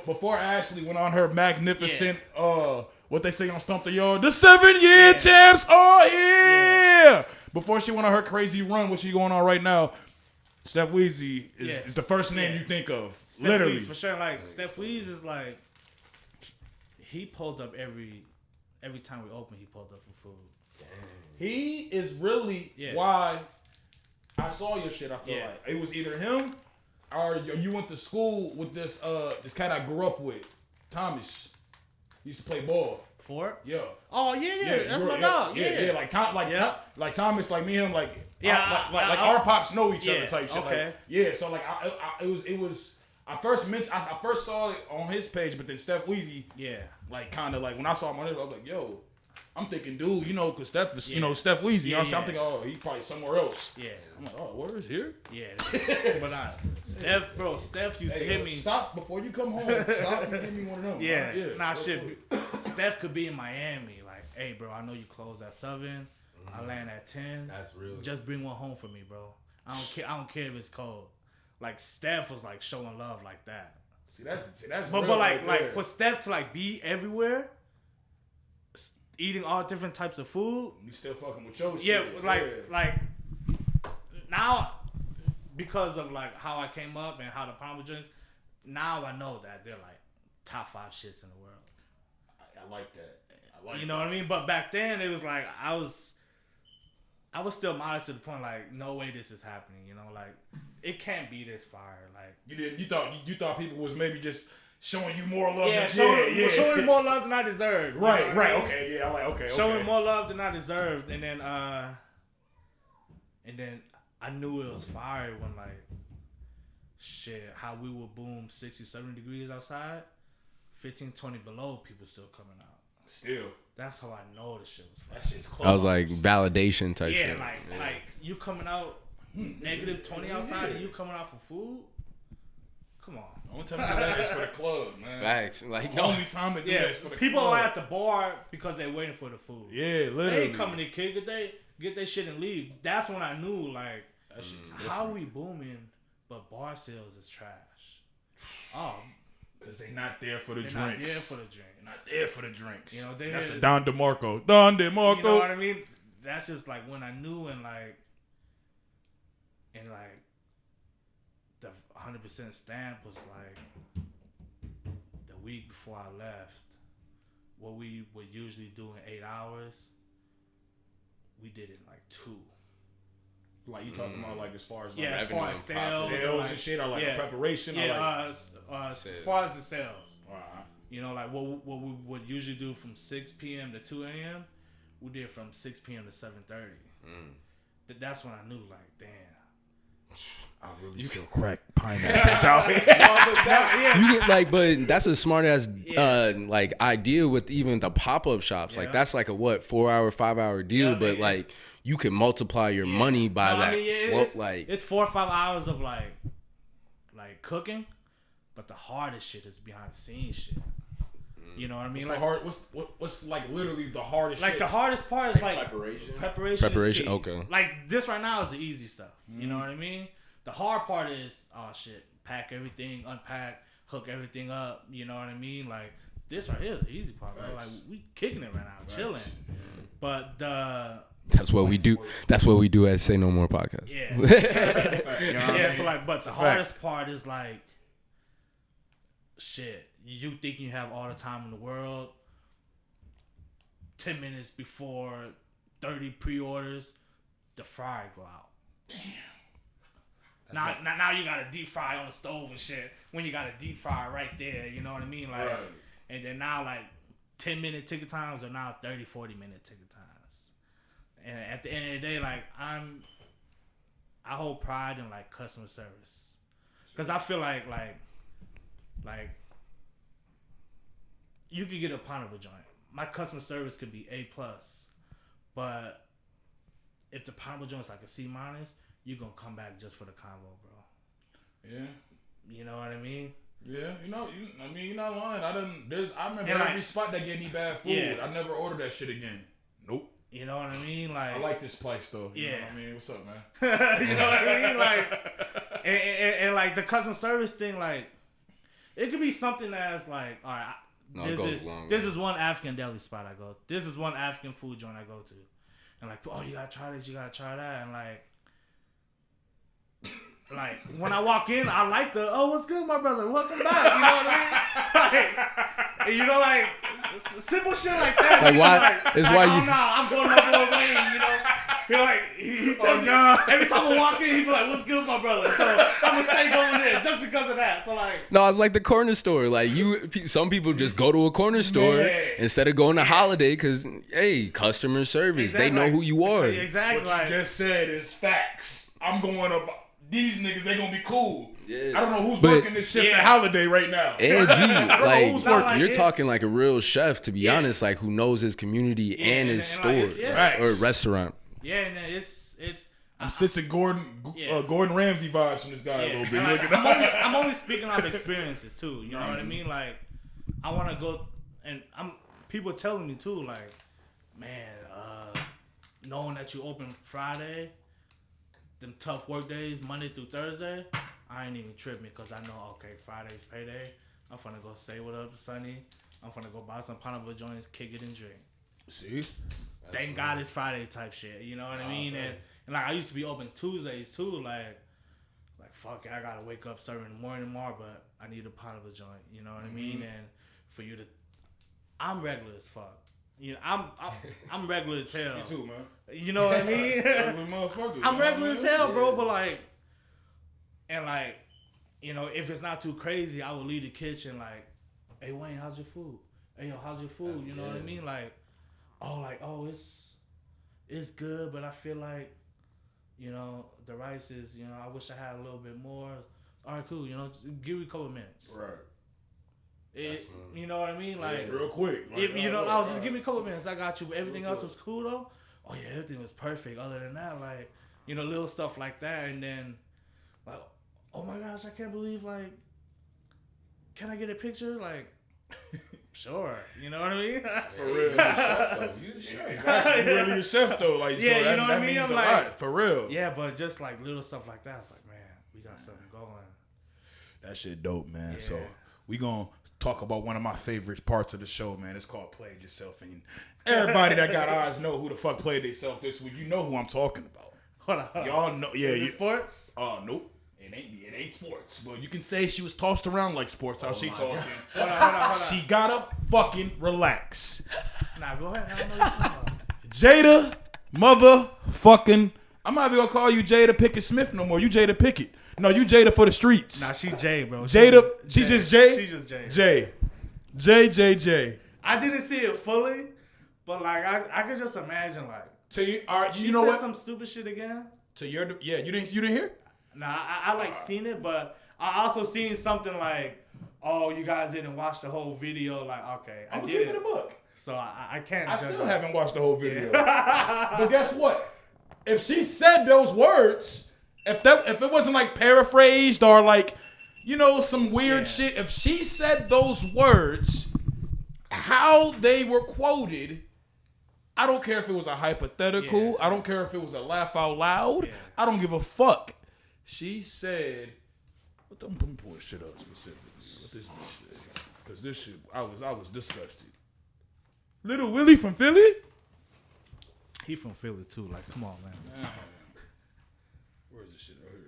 before Ashley went on her magnificent what they say on Stump the Yard, the 7-year champs are here. Before she went on her crazy run, what she going on right now, Steph Weezy is the first name you think of. Steph literally. Weezy, for sure. Like Steph Weezy is like he pulled up every time we open. He pulled up for food. Damn. He is really why I saw your shit. I feel like it was either him or you went to school with this cat I grew up with, Thomas. He used to play ball. Ford? Yeah. Oh yeah. That's my dog. Yeah. Like Thomas, like me and him, like our pops know each other type shit. Okay. Like, yeah. So like it was. I first saw it on his page, but then Steph Weezy. Yeah. Like kind of like when I saw him on it, I was like, yo. I'm thinking, dude, because Steph is, Steph Weezy. You know what I'm saying? I'm thinking, oh, he's probably somewhere else. Yeah. I'm like, oh, where is here? Yeah. But Steph used to hit me. Stop before you come home. Stop and give me one of them. Yeah. Nah, shit. Steph could be in Miami. Like, hey, bro, I know you close at 7. I land at 10. That's real. Just bring one home for me, bro. I don't care if it's cold. Like, Steph was, like, showing love like that. See, that's but real like for Steph to, like, be everywhere, eating all different types of food. You still fucking with your shit. Yeah, like now, because of like how I came up and how the Palmer joints, now I know that they're like top 5 shits in the world. I like that. You know what I mean? But back then it was like I was still modest to the point like no way this is happening. Like it can't be this fire. Like you thought people was maybe just showing you more love showing more love than I deserved. Right, okay, yeah, I'm like, okay. Showing more love than I deserved, and then I knew it was fire when like, shit, how we would boom 60, 70 degrees outside, 15, 20 below, people still coming out. Still. That's how I know the shit was fire. That shit's close. I was like validation type shit. Yeah, like you coming out negative 20 outside and you coming out for food? Come on. Only time to do that is for the club, man. Facts. Like, the only time to do that is for the people club. Are at the bar because they're waiting for the food. Yeah, literally. They ain't coming to kick it. Get their shit and leave. That's when I knew, like, how we booming, but bar sales is trash. Oh. Because they not there for the drinks. Not there for the drinks. Not there for the drinks. That's a Don DeMarco. Don DeMarco. You know what I mean? That's just, like, when I knew and the 100% stamp was like the week before I left. What we would usually do in 8 hours, we did it in like 2. Like you talking about like as far as like as far as sales and shit, or like preparation. Yeah, as far as the sales. Right. Like what we would usually do from 6 p.m. to 2 a.m. We did from 6 p.m. to 7:30. That's when I knew, like, damn. I really still crack pineapples out here. You get like, but that's a smart ass like idea with even the pop-up shops. Like that's like a 4-hour, 5-hour deal, but like you can multiply your money by that. It's 4 or 5 hours of like cooking, but the hardest shit is behind the scenes shit. You know what I mean? What's like literally the hardest shit? Like the hardest part is like preparation is key. Okay. Like this right now is the easy stuff. You know what I mean? The hard part is pack everything, unpack, hook everything up. You know what I mean? Like this right here is the easy part, bro. Like we kicking it right now, chilling. But that's what we do. That's what we do at Say No More podcast. Yeah. Yeah. So like, but the hardest part is like, shit. You think you have all the time in the world. 10 minutes before 30 pre-orders, the fryer go out. Damn. Now you gotta deep fry on the stove and shit. When you got a deep fryer right there, you know what I mean? Like, and then now like 10-minute ticket times are now 30, 40-minute ticket times. And at the end of the day, like I hold pride in like customer service, cause I feel like you could get a pound of a joint. My customer service could be A+, but if the pound of a joint is like a C-, you're gonna come back just for the convo, bro. Yeah. You know what I mean? Yeah, you're not lying. I remember every spot that gave me bad food. Yeah. I never ordered that shit again. Nope. You know what I mean? Like, I like this place though. You know what I mean? What's up, man? You know what I mean? Like, and like the customer service thing, like, it could be something that's like, all right, this is one African deli spot I go. This is one African food joint I go to, and like, oh, you gotta try this, you gotta try that, and like when I walk in, I like what's good, my brother? Welcome back. You know what I mean? Like, simple shit like that. Like why? I'm going up Lil Wayne. You know, you're like he tells me every time I walk in, he be like, "What's good, my brother?" So I'm gonna stay going there just because of that. So like, no, it's like the corner store. Like some people just go to a corner store instead of going to Holiday because customer service. Exactly. They know who you are. Exactly. What you just said is facts. I'm going up. These niggas, they gonna be cool. Yeah. I don't know who's working this shift at Holiday right now. And like you're talking like a real chef, to be honest, like who knows his community and his store or restaurant. Yeah, and it's. I'm sitting Gordon Ramsay vibes from this guy a little bit. I'm only speaking of experiences too. You know what I mean? Like, I want to go, and people telling me too, like, man, knowing that you open Friday. Them tough work days, Monday through Thursday, I ain't even tripping because I know, okay, Friday's payday. I'm finna go say what up to Sonny. I'm finna go buy some pineapple joints, kick it and drink. See? Thank God it's Friday type shit. You know what I mean? And like I used to be open Tuesdays too. Like fuck it, I gotta wake up serving in the morning tomorrow, but I need a pineapple joint. You know what I mean? And for you to, I'm regular as fuck. You know, I'm regular as hell. Me too, man. You know what I mean? I'm regular as hell, bro. But like, and like, you know, if it's not too crazy, I will leave the kitchen like, hey Wayne, how's your food? Hey yo, how's your food? You know what I mean? Like, it's good, but I feel like, you know, the rice is, you know, I wish I had a little bit more. All right, cool. You know, give me a couple of minutes. Right. You know what I mean? Like real quick. Like, I was just give me a couple of minutes. I got you. But everything else was cool though. Oh yeah, everything was perfect. Other than that, like, you know, little stuff like that, and then like, oh my gosh, I can't believe, like, can I get a picture? Like, sure. You know what I mean? For real, you're a chef though. Exactly. You're really a chef though. Like, yeah, so you know what I mean? Means I'm a lot. For real. Yeah, but just like little stuff like that, it's like, man, we got something going. That shit dope, man. Yeah. So we gonna talk about one of my favorite parts of the show, man. It's called Played Yourself. And everybody that got eyes know who the fuck played themselves this week. You know who I'm talking about. Hold on. Y'all know. Yeah. Is it sports? Nope. It ain't sports. But you can say she was tossed around like sports. How she talking. Hold on. She gotta fucking relax. Nah, go ahead. I don't know what you're talking about. Jada motherfucking. I'm not even gonna call you Jada Pickett Smith no more. You Jada Pickett. No, you Jada for the streets. Nah, she Jay, bro. Jada, she's just Jay? She's just Jay. J. I didn't see it fully, but like I could just imagine like. So you she know said what? Some stupid shit again. So you didn't hear? Nah, I like seen it, but I also seen something like, oh, you guys didn't watch the whole video. Like, okay, I did it a book. So I can't. I still haven't watched the whole video. But guess what? If she said those words. If it wasn't like paraphrased or like, you know, some weird shit, if she said those words, how they were quoted, I don't care if it was a hypothetical. I don't care if it was a laugh out loud. I don't give a fuck. She said, Let me pull this shit up specifically. What this bitch says. Because this shit, I was disgusted. Little Willie from Philly? He from Philly too. Like, come on, man. Where's this shit? Oh, here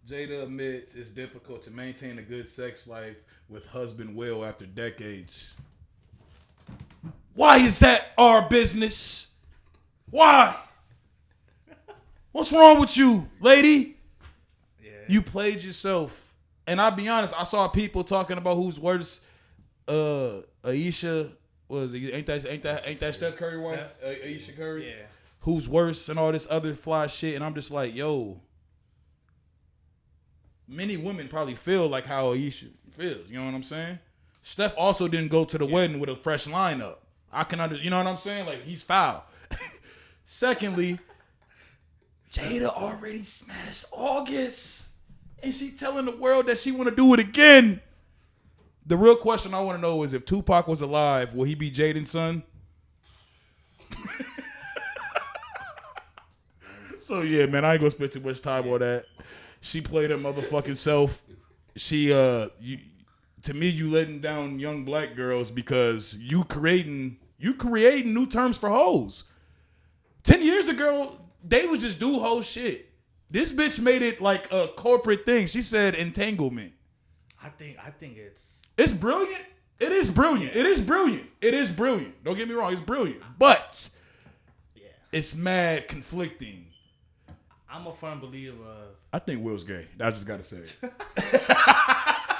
we go. Jada admits it's difficult to maintain a good sex life with husband Will after decades. Why is that our business? Why? What's wrong with you, lady? Yeah. You played yourself. And I'll be honest, I saw people talking about who's worse. Aisha, was it? Ain't that Steph Curry wife? Aisha Curry? Yeah. Who's worse and all this other fly shit. And I'm just like, yo, many women probably feel like how Aisha feels. You know what I'm saying? Steph also didn't go to the wedding with a fresh lineup. I can understand. You know what I'm saying? Like, he's foul. Secondly, Jada already smashed August, and she telling the world that she want to do it again. The real question I want to know is, if Tupac was alive, will he be Jaden's son? So yeah, man, I ain't gonna spend too much time on that. She played her motherfucking self. She, to me, you letting down young black girls because you creating new terms for hoes. 10 years ago, they would just do whole shit. This bitch made it like a corporate thing. She said entanglement. I think it's brilliant. It is brilliant. It is brilliant. It is brilliant. Don't get me wrong. It's brilliant. But it's mad conflicting. I'm a firm believer of... I think Will's gay. I just got to say it.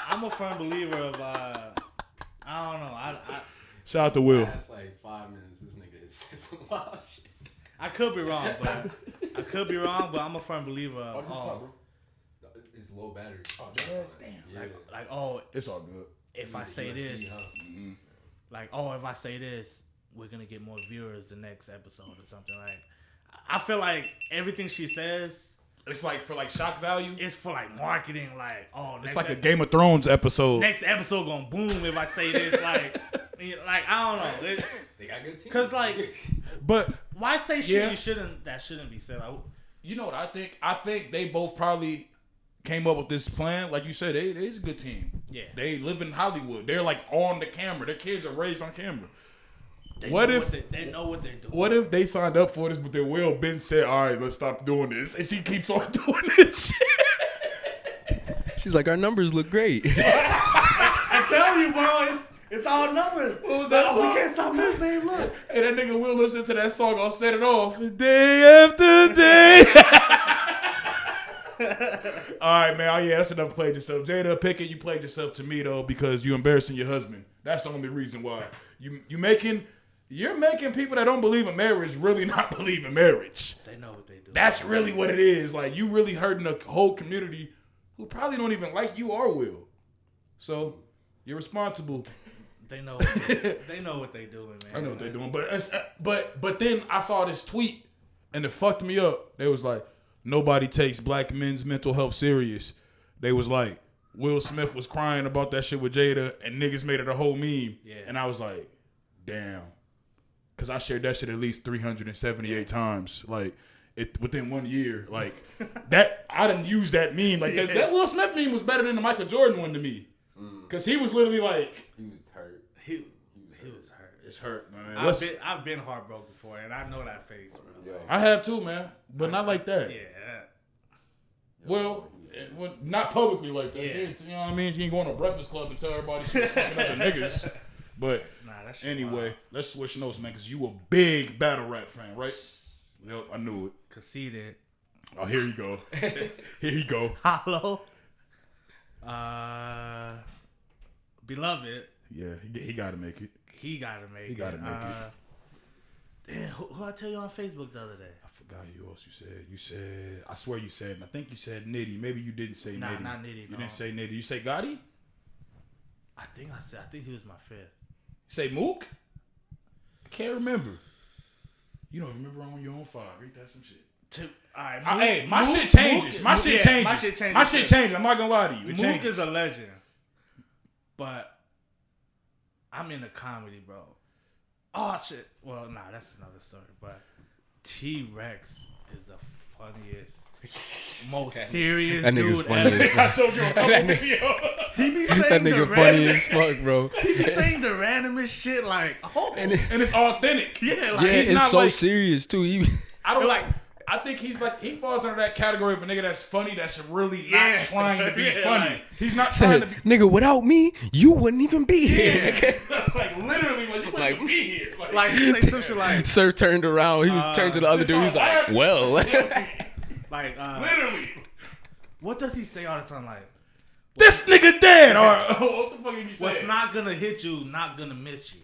I'm a firm believer of... I don't know. Shout out to Will. That's like 5 minutes. This nigga is some wild shit. I could be wrong, but I'm a firm believer of... It's low battery. Oh, damn. Yeah. Like, it's all good. If I say this... if I say this, we're going to get more viewers the next episode or something. Like, I feel like everything she says... It's like for like shock value. It's for like marketing. Like, it's like a Game of Thrones episode. Next episode gonna boom if I say this. Like I don't know. They got good teams. Cause like, but why say shit that shouldn't be said? Like, you know what I think? I think they both probably came up with this plan. Like you said, it's a good team. Yeah. They live in Hollywood. They're like on the camera. Their kids are raised on camera. They know what they're doing? What if they signed up for this, but their Will Ben said, "All right, let's stop doing this," and she keeps on doing this shit? She's like, our numbers look great. I tell you, bro, it's all numbers. What was that song? We can't stop moving, babe. Look. And that nigga Will listen to that song. I'll set it off day after day. All right, man. Oh, yeah, that's enough. Played yourself, Jada Pickett. You played yourself to me though because you embarrassing your husband. That's the only reason why You're making people that don't believe in marriage really not believe in marriage. They know what they do. That's really what it is. Like, you really hurting a whole community who probably don't even like you or Will. So, you're responsible. They know what they're doing, man. I know what they're doing. But then I saw this tweet, and it fucked me up. They was like, nobody takes black men's mental health serious. They was like, Will Smith was crying about that shit with Jada, and niggas made it a whole meme. Yeah. And I was like, damn. Because I shared that shit at least 378 times. Like, within 1 year. Like, that, I didn't use that meme. Like, that Will Smith meme was better than the Michael Jordan one to me. Because he was literally like... He was hurt. He was hurt. It's hurt, man. I've been heartbroken before, and I know that face, bro. I have too, man. But not like that. Yeah. Well, not publicly like that. Yeah. You know what I mean? She ain't going to Breakfast Club and tell everybody she's fucking other niggas. But anyway, let's switch notes, man, because you a big battle rap fan, right? Yep, I knew it. Conceited. Oh, here you go. Here you go. Hollow. Beloved. Yeah, he got to make it. He got to make it. Damn, who I tell you on Facebook the other day? I forgot who else you said. You said, I swear you said, and I think you said Nitty. Maybe you didn't say Nitty. Nah, not Nitty. You didn't say Nitty. You say Gotti? I think he was my fifth. Say Mook? I can't remember. You don't remember on your own 5. Ain't that some shit? All right, hey, my shit changes. My shit changes. I'm not gonna lie to you. Mook is a legend, but I'm into comedy, bro. Oh shit. Well, nah, that's another story. But T-Rex is a funniest, most serious That nigga's dude funny ever. as fuck. I showed you a couple videos. He be saying That nigga the funny random, as fuck, bro. he be saying the randomest shit like, oh, And And it's authentic. yeah, like yeah, he's it's not so like, serious too. I don't like. I think he falls under that category of a nigga that's funny that's really Yeah. not trying to be Yeah, funny. like- He's not trying said, to be nigga, without me, you wouldn't even be here. like literally like you wouldn't Like- even be here. Like he say some shit like, Sir turned around. He was turned to the other just dude. He's like, laughing. well. like, literally. what does he say all the time? Like, This nigga dead or what the fuck he be saying? what's not gonna hit you, not gonna miss you.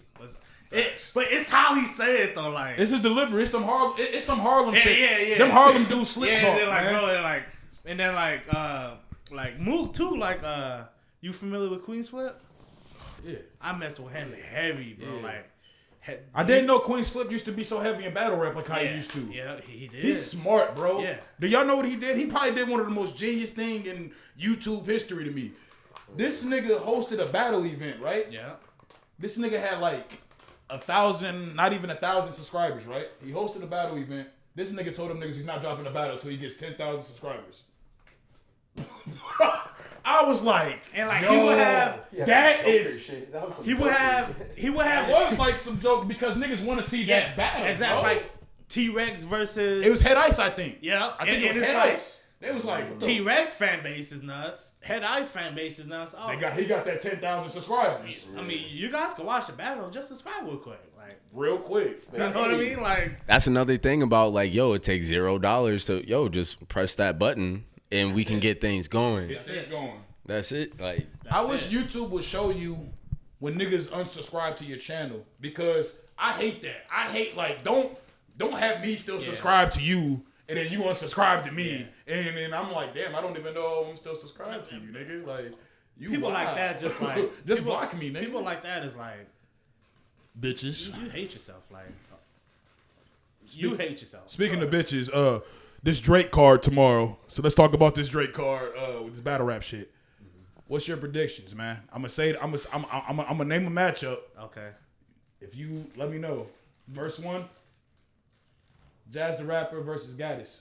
But it's how he say it though. Like, It's his delivery. It's some Harlem shit. yeah. Them Harlem dudes slip yeah, talk, and then like, man. bro, and then like Mook too. Like, you familiar with Queen's Flip? Yeah. I mess with him heavy, bro. Yeah. Like, I didn't know Queen's Flip used to be so heavy in battle rap like how he used to. Yeah, he did. He's smart, bro. Yeah. Do y'all know what he did? He probably did one of the most genius thing in YouTube history to me. This nigga hosted a battle event, right? Yeah. This nigga had like 1,000, not even 1,000 subscribers, right? He hosted a battle event. This nigga told them niggas he's not dropping a battle until he gets 10,000 subscribers. I was like, And like yo, he would have, he would have, it was like some joke because niggas want to see that battle, exactly. bro. Like T-Rex versus. It was Head Ice, I think. Yeah, I think it was it's Head like, Ice. It was like T-Rex fan base is nuts. Head Ice fan base is nuts. Oh, he got that 10,000 subscribers. I mean, you guys can watch the battle. Just subscribe real quick, like, Real quick. you know what I mean? Like, That's another thing about like, yo, it takes $0 to just press that button and we can get things going. It's going. That's it. Like, I wish YouTube would show you when niggas unsubscribe to your channel because I hate that. I hate like don't have me still subscribe to you and then you unsubscribe to me and then I'm like, damn, I don't even know I'm still subscribed to you, nigga. Like you people wild. like that just like just people, block me, nigga. People like that is like bitches. you hate yourself, like you hate yourself. Speaking of bitches, this Drake card tomorrow. So let's talk about this Drake card with this battle rap shit. What's your predictions, man? I'm gonna say it. I'm gonna name a matchup. Okay. If you let me know. Verse 1, Jazz the Rapper versus Gaddis.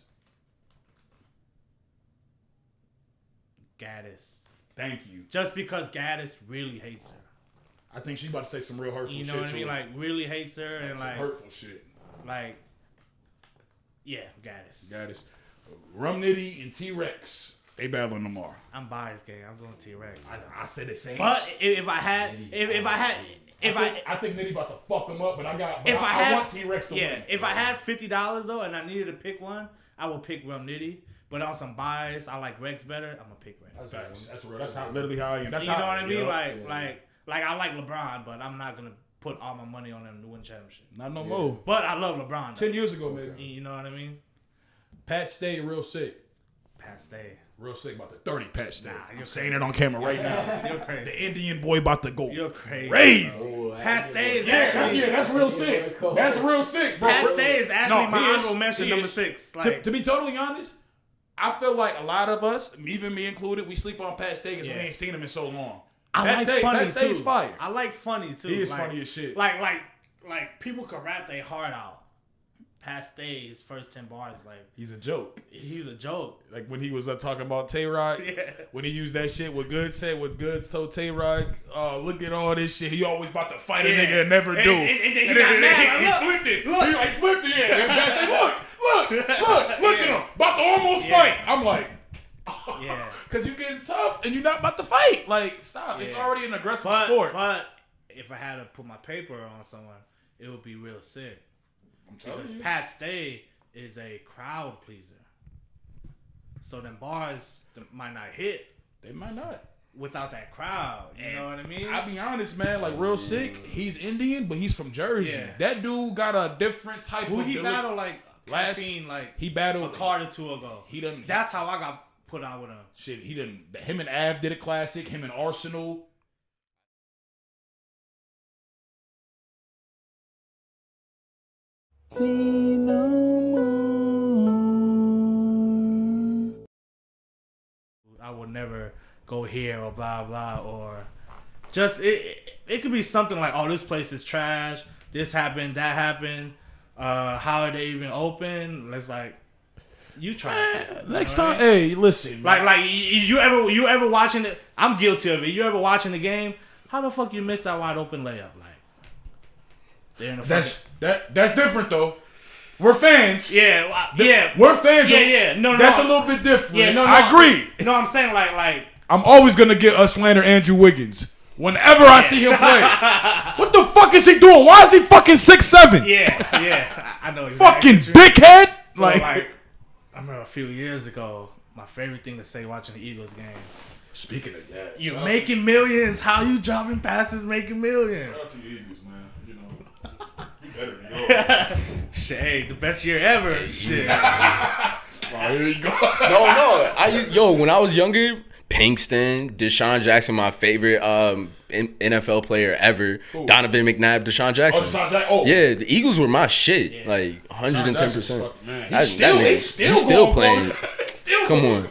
Gaddis. Thank you. Just because Gaddis really hates her. I think she's about to say some real hurtful shit. You know what I to mean? her. Like really hates her and some like hurtful shit. like yeah, Gaddis. Gaddis. Rum Nitty and T-Rex. They battling tomorrow. I'm biased, gang. I'm going T-Rex. I said the same. But if I had, I think Nitty about to fuck him up, but I want T-Rex to win. If I had $50 though and I needed to pick one, I would pick Rum Nitty. But on some bias, I like Rex better. I'm gonna pick Rex. That's real. That's literally how I am. That's you know how, what I mean? Yeah. Like I like LeBron, but I'm not gonna put all my money on him to win championship. Not no more. But I love LeBron. 10 years ago, maybe. You know what I mean? Pat Stay real sick. Pat Stay. Real sick about the 30 Pat Stay. You're I'm saying it on camera right now. You're crazy. The Indian boy about to go You're crazy. crazy. Pat Stay is actually. That's real sick. That's real sick, bro. Pat Stay is actually No, my he is. honorable mention, He number is. 6. Like, To be totally honest, I feel like a lot of us, even me included, we sleep on Pat Stay because we ain't seen him in so long. I like funny Pat Stay's too. fire. I like funny too. He is funny as shit. Like people can rap their heart out. Pat Stay, his first 10 bars, like He's a joke. he's a joke. Like when he was talking about Tay-Rod, when he used that shit, what Goods said, what Goods told Tay-Rod, look at all this shit. He always about to fight a nigga and never do. And then he got mad. He flipped it. He like flipped it. Yeah. And Pat said, look at him. About to almost fight. I'm like, Yeah. because you getting tough and you're not about to fight. Like, stop. It's already an aggressive sport. But if I had to put my paper on someone, it would be real sick. Because Pat Stay is a crowd pleaser. So them bars might not hit. They might not. Without that crowd. You know what I mean? I'll be honest, man. Like, real sick. He's Indian, but he's from Jersey. Yeah. That dude got a different type Who of... he battled like Last- caffeine like He battled... a card or two ago. He done... That's how I got put out with him. Shit, he done... Him and Av did a classic. Him and Arsenal... I would never go here or blah blah or just it could be something like, oh, this place is trash, this happened, that happened, how are they even open? Let's like You try. Next time, hey, listen. Like you ever watching it? I'm guilty of it. You ever watching the game? How the fuck you missed that wide open layup? Like, they're in the that's different though. We're fans. Yeah. We're fans. Yeah. No. That's a little bit different. Yeah, no. I agree. No, I'm saying like. I'm always gonna get slander Andrew Wiggins whenever I see him play. What the fuck is he doing? Why is he fucking 6'7"? Yeah. I know exactly. Fucking dickhead. Like, I remember a few years ago, my favorite thing to say watching the Eagles game. Speaking of that, you're making millions. How you dropping passes making millions? Shout out to the Eagles, man. You know, you better than yours. Shit, hey, the best year ever. Shit. Oh, here you go. No. When I was younger, Pinkston, Deshaun Jackson, my favorite NFL player ever. Ooh. Donovan McNabb, Deshaun Jackson. Deshaun Jackson. Oh. Yeah, the Eagles were my shit. Yeah. Like 110%. He's still playing. Come on.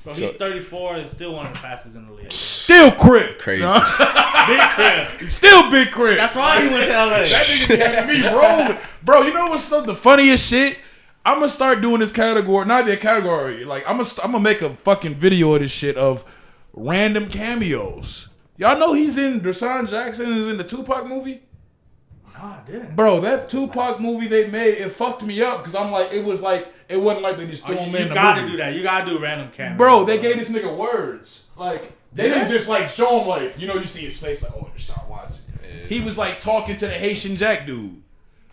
Bro, he's 34 and still one of the fastest in the league. Still crib. Crazy. Big crib. Still big crib. That's why he went to LA. That nigga had me rolling. Bro, you know what's the funniest shit? I'm gonna start doing this category. Not that category. Like I'm gonna make a fucking video of this shit of random cameos. Y'all know he's in Deshaun Jackson is in the Tupac movie? No, I didn't. Bro, that Tupac movie they made, it fucked me up because I'm like, it wasn't like they just threw him in the movie. You gotta do that. You gotta do random cameos. Bro, they gave this nigga words. Like, they didn't just like show him like, you see his face like, oh, Deshaun Watson. Yeah. He was like talking to the Haitian Jack dude.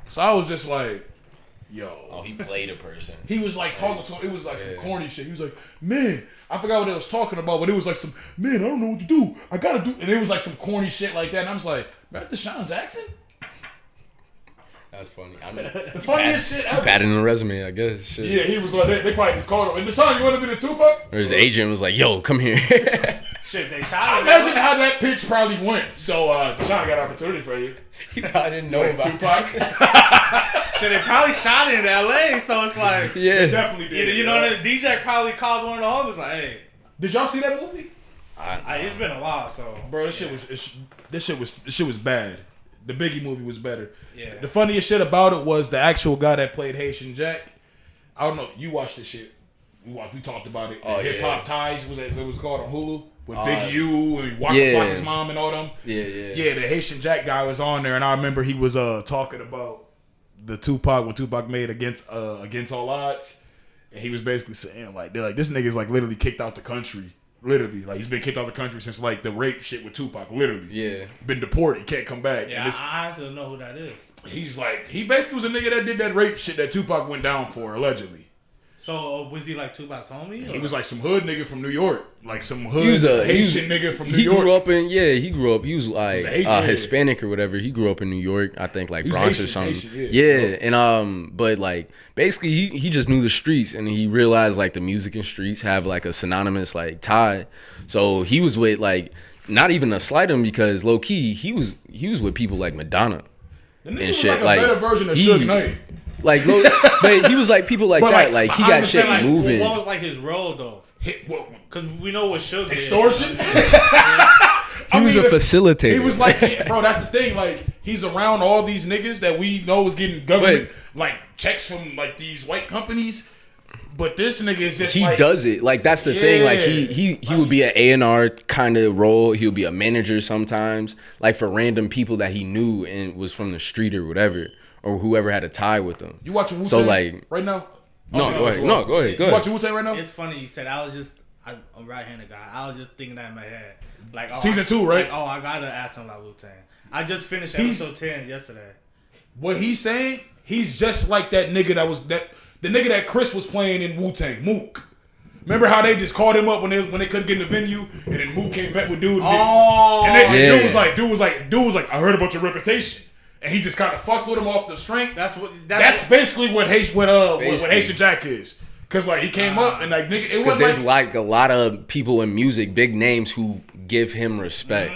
So I was just like, yo. Oh, he played a person. He was like talking to him. It was like some corny shit. He was like, man, I forgot what they was talking about, but it was like some, man, I don't know what to do. I gotta do. And it was like some corny shit like that. And I was like, man, that's Deshaun Jackson? That's funny. I mean, the funniest shit ever. Patting on the resume, I guess. Shit. Yeah, he was like, they probably just called him. And Deshaun, you want to be the Tupac? Or his agent was like, yo, come here. Shit, they shot him. Imagine how that pitch probably went. So, Deshaun got an opportunity for you. He probably didn't know about Tupac. Shit, they probably shot it in LA, so it's like. Yeah. They definitely did. You know, the DJ probably called one of the homies like, hey. Did y'all see that movie? It's been a while, so. Bro, this shit was bad. The Biggie movie was better. Yeah. The funniest shit about it was the actual guy that played Haitian Jack. I don't know. You watched this shit. We talked about it. Oh, Hip Hop Ties it was called on Hulu with Big U and Waka Flocka's mom and all them. Yeah, the Haitian Jack guy was on there, and I remember he was talking about the Tupac when Tupac made Against All Odds, and he was basically saying like this nigga's like literally kicked out the country. Literally, like he's been kicked out of the country since like the rape shit with Tupac. Literally, been deported, can't come back. Yeah, I honestly don't know who that is. He's like, he basically was a nigga that did that rape shit that Tupac went down for allegedly. So was he like Tupac's homie? He was like some hood nigga from New York, like some hood Haitian nigga from New York. He was like Hispanic or whatever. He grew up in New York, I think like Bronx or something. And but like basically he just knew the streets and he realized like the music and streets have like a synonymous like tie. So he was with like not even to slight him because low key he was with people like Madonna and shit. Like a better version of Suge Knight. Like, but he was like people like that. Like he got shit like, moving. What was like his role though? Because we know what Suge extortion. He was a facilitator. He was like, bro, that's the thing. Like he's around all these niggas that we know is getting government like checks from like these white companies. But this nigga is just he does it. Like that's the thing. Like he would be an A&R kind of role. He would be a manager sometimes. Like for random people that he knew and was from the street or whatever. Or whoever had a tie with them. You watching Wu-Tang so like right now? No, go ahead. No, go ahead. You watching Wu-Tang right now? It's funny you said. I'm a right-handed guy. I was just thinking that in my head. Like season 2, right? Like, I gotta ask him about Wu-Tang. I just finished episode 10 yesterday. What he's saying, he's just like that nigga the nigga that Chris was playing in Wu-Tang, Mook. Remember how they just called him up when they couldn't get in the venue, and then Mook came back with dude. Dude was like, I heard about your reputation. And he just kind of fucked with him off the strength. That's basically what Haitian Jack is. Cause like he came up and like nigga, it wasn't there's like a lot of people in music, big names who give him respect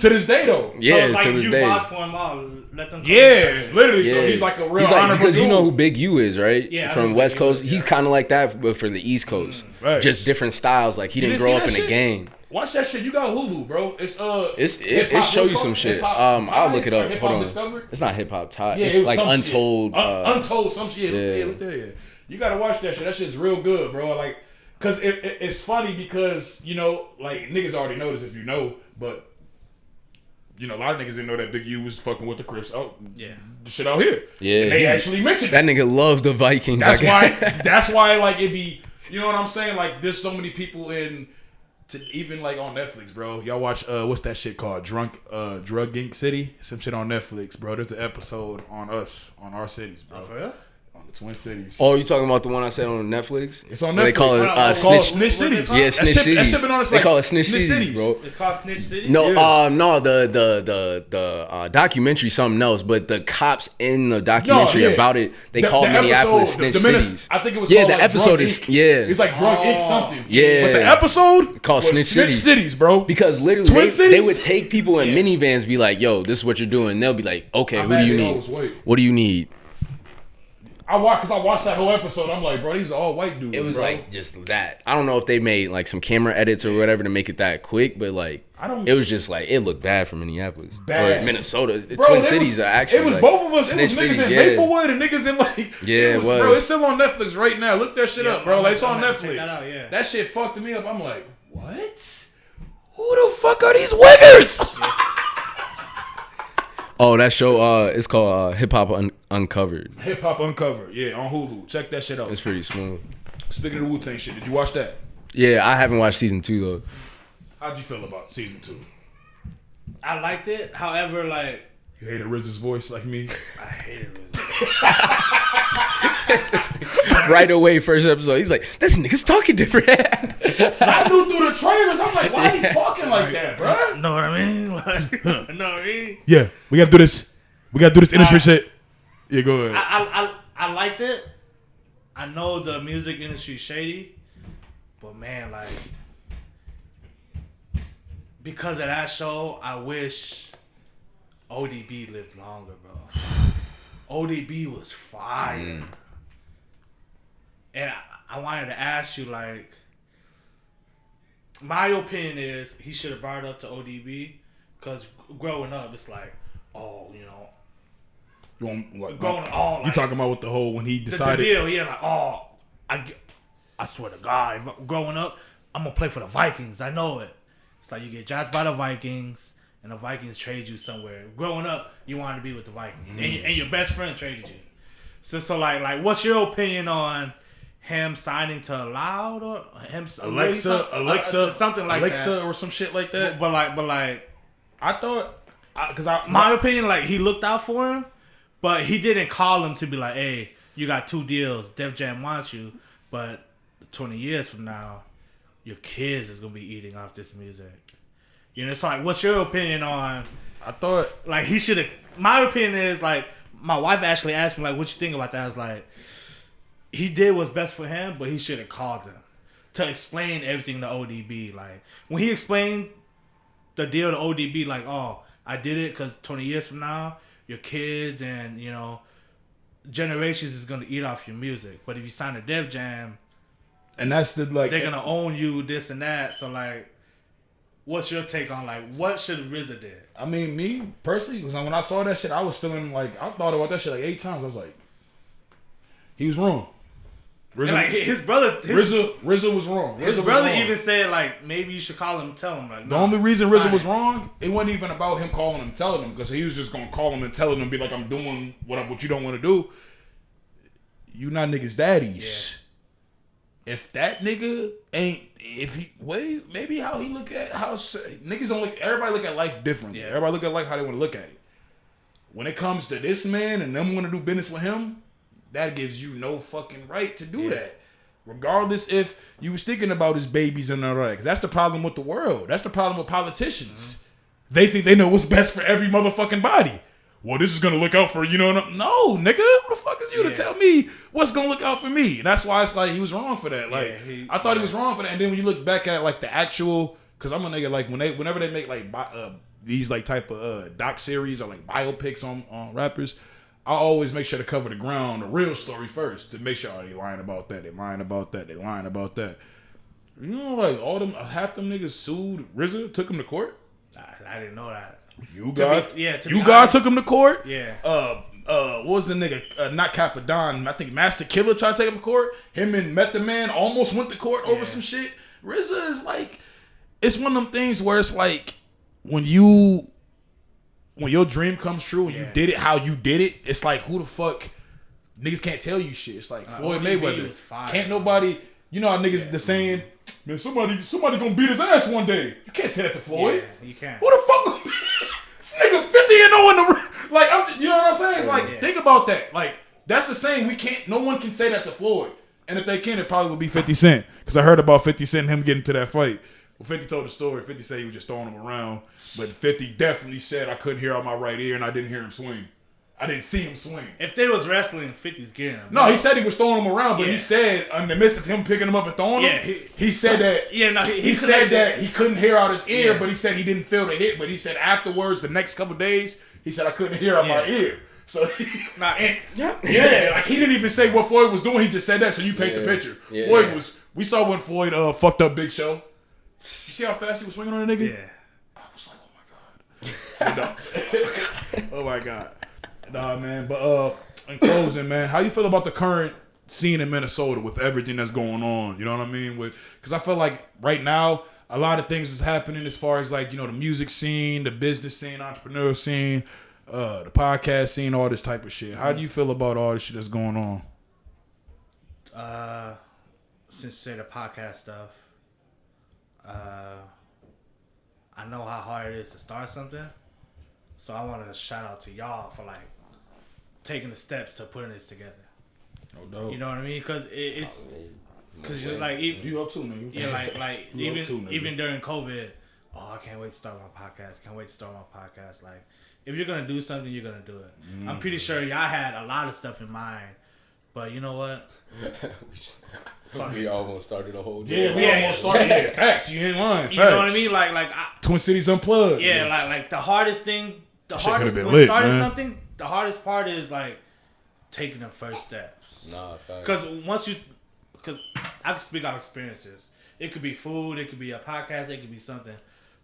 to this day though. Yeah, so like to this day. For him let them literally. Yeah. So he's like a real honorable because dude. you know who Big U is, right? Yeah, from West Coast. He's kind of like that, but for the East Coast, just different styles. Like he didn't grow up in a gang. Watch that shit. You got Hulu, bro. It show you some shit. I'll look it up. Hold on. Discovered? It's not Hip Hop Tie. It's like Untold. Untold some shit. Yeah, look there. You gotta watch that shit. That shit's real good, bro. Like, cause it's funny because like niggas already know this if you know, but. A lot of niggas didn't know that Big U was fucking with the Crips. Oh, yeah, the shit out here. Yeah, and they actually mentioned that nigga loved the Vikings. That's why. That's why. Like it be. You know what I'm saying? Like there's so many people even like on Netflix, bro. Y'all watch what's that shit called? Drug Inc. City. Some shit on Netflix, bro. There's an episode on us, on our cities, bro. Oh, for real? On the Twin Cities. Oh, you talking about the one I said on Netflix? It's on Netflix. They call it Snitch Cities. Yeah, Snitch Cities. That shit been on us. They call it Snitch Cities, bro. It's called Snitch Cities? No, yeah. No, the documentary something else, but the cops in the documentary about it, they call Minneapolis Snitch Cities. I think it was the like episode Drug is Inc. yeah. It's like Drug Inc. something. Yeah. But the episode called was Snitch Cities, bro. Because literally they would take people in minivans, be like, "Yo, this is what you're doing." And they'll be like, "Okay, who do you need? What do you need?" I watched that whole episode. I'm like, bro, these are all white dudes. It was bro. like just that. I don't know if they made like some camera edits or whatever to make it that quick, but like it was just like it looked bad for Minneapolis or Minnesota. Bro, Twin Cities are actually. It was like, both of us. It was niggas in Maplewood and niggas in like. Yeah, it was. Bro, it's still on Netflix right now. Look that shit up, bro. Like it's on Netflix. That shit fucked me up. I'm like, what? Who the fuck are these wiggers? Yeah. Oh, that show, it's called Hip Hop Uncovered. Hip Hop Uncovered, yeah, on Hulu. Check that shit out. It's pretty smooth. Speaking of the Wu-Tang shit, did you watch that? Yeah, I haven't watched season 2 though. How'd you feel about season 2? I liked it. However, like you hated RZA's voice like me. I hated RZA. Right away, first episode, he's like, "This nigga's talking different." I knew through the trailers. I'm like, why are you talking like that, bro? Know what I mean? Like, know what I mean? Yeah, we gotta do this. We gotta do this industry shit. Yeah, go ahead. I liked it. I know the music industry is shady, but man, like, because of that show, I wish ODB lived longer, bro. ODB was fire. And I wanted to ask you, like, my opinion is he should have brought it up to ODB, because growing up, it's like, oh, you know, you talking about with the whole when he decided the deal, yeah, like, oh, I swear to God, growing up, I'm gonna play for the Vikings. I know it. It's like you get drafted by the Vikings, and the Vikings trade you somewhere. Growing up, you wanted to be with the Vikings, and your best friend traded you. So like, what's your opinion on him signing to Loud or him Alexa, something like Alexa that, or some shit like that? But like, I thought, my opinion, like, he looked out for him, but he didn't call him to be like, hey, you got 2 deals. Def Jam wants you, but 20 years from now, your kids is gonna be eating off this music. You know, it's like, what's your opinion on? I thought, like, he should have. My opinion is, like, my wife actually asked me, like, what you think about that? I was like, he did what's best for him, but he should have called him to explain everything to ODB. Like, when he explained the deal to ODB, like, oh, I did it because 20 years from now, your kids and, you know, generations is gonna eat off your music. But if you sign a Def Jam, and that's the like, they're gonna own you, this and that. So like, what's your take on, like, what should RZA did? I mean, me personally, because when I saw that shit, I was feeling like, I thought about that shit like 8 times. I was like, he was wrong. RZA, like, his brother, RZA was wrong. His brother even said, like, maybe you should call him and tell him. Like, the only reason RZA was wrong, it wasn't even about him calling him and telling him, because he was just gonna call him and tell him and be like, I'm doing what you don't want to do. You not niggas' daddies. Yeah. If that nigga ain't, maybe how he look at how niggas don't look. Everybody look at life differently. Yeah. Everybody look at life how they want to look at it. When it comes to this man and them want to do business with him, that gives you no fucking right to do that. Regardless if you was thinking about his babies and all that. Because that's the problem with the world. That's the problem with politicians. Mm-hmm. They think they know what's best for every motherfucking body. Well, this is going to look out for, you know, no, nigga, who the fuck is you to tell me what's going to look out for me? And that's why it's like he was wrong for that. Like, I thought he was wrong for that. And then when you look back at, like, the actual, because I'm a nigga, like, whenever they make, like, these, like, type of doc series or, like, biopics on rappers, I always make sure to cover the ground, the real story first, to make sure, oh, they lying about that, they lying about that, they lying about that. You know, like, half them niggas sued RZA, took him to court. I didn't know that. You God took him to court. Yeah. what was the nigga? Not Capadon. I think Master Killer tried to take him to court. Him and Method Man almost went to court over some shit. RZA is like, it's one of them things where it's like when your dream comes true and you did it how you did it, it's like who the fuck niggas can't tell you shit. It's like Floyd Mayweather. Can't nobody, you know how niggas the saying, man, somebody gonna beat his ass one day. You can't say that to Floyd. Yeah, you can't. Who the fuck gonna beat this nigga 50-0 in the like? You know what I'm saying? It's like think about that. Like that's the saying. No one can say that to Floyd. And if they can, it probably would be 50 Cent. Because I heard about 50 Cent and him getting to that fight. Well, 50 told the story. 50 said he was just throwing him around. But 50 definitely said I couldn't hear out my right ear and I didn't hear him swing. I didn't see him swing. If they was wrestling, 50's getting him. No, he said he was throwing him around, but he said in the midst of him picking him up and throwing him, he said that he said that he couldn't hear out his ear, but he said he didn't feel the hit. But he said afterwards, the next couple of days, he said I couldn't hear out my ear. So like he didn't even say what Floyd was doing. He just said that. So you paint the picture. Floyd was. We saw when Floyd fucked up Big Show. You see how fast he was swinging on a nigga? Yeah. I was like, oh my god. Oh my god. Nah, man. But in closing, man, how you feel about the current scene in Minnesota with everything that's going on? You know what I mean? Because I feel like right now a lot of things is happening as far as like, you know, the music scene, the business scene, entrepreneurial scene, the podcast scene, all this type of shit. How do you feel about all this shit that's going on? Since you say the podcast stuff, I know how hard it is to start something. So I want to shout out to y'all for like taking the steps to putting this together. No doubt. You know what I mean? Because it's because you're like you up too, nigga. Yeah, like even during COVID. Oh, I can't wait to start my podcast. Like if you're gonna do something, you're gonna do it. I'm pretty sure y'all had a lot of stuff in mind, but you know what? We almost started a whole day. Yeah, we almost started. Yeah, facts. You ain't lying. Facts. You know what I mean? Like Twin Cities Unplugged. Yeah, like the hardest thing. The hardest something. The hardest part is like taking the first steps. Nah, facts. Because because I can speak out experiences. It could be food. It could be a podcast. It could be something.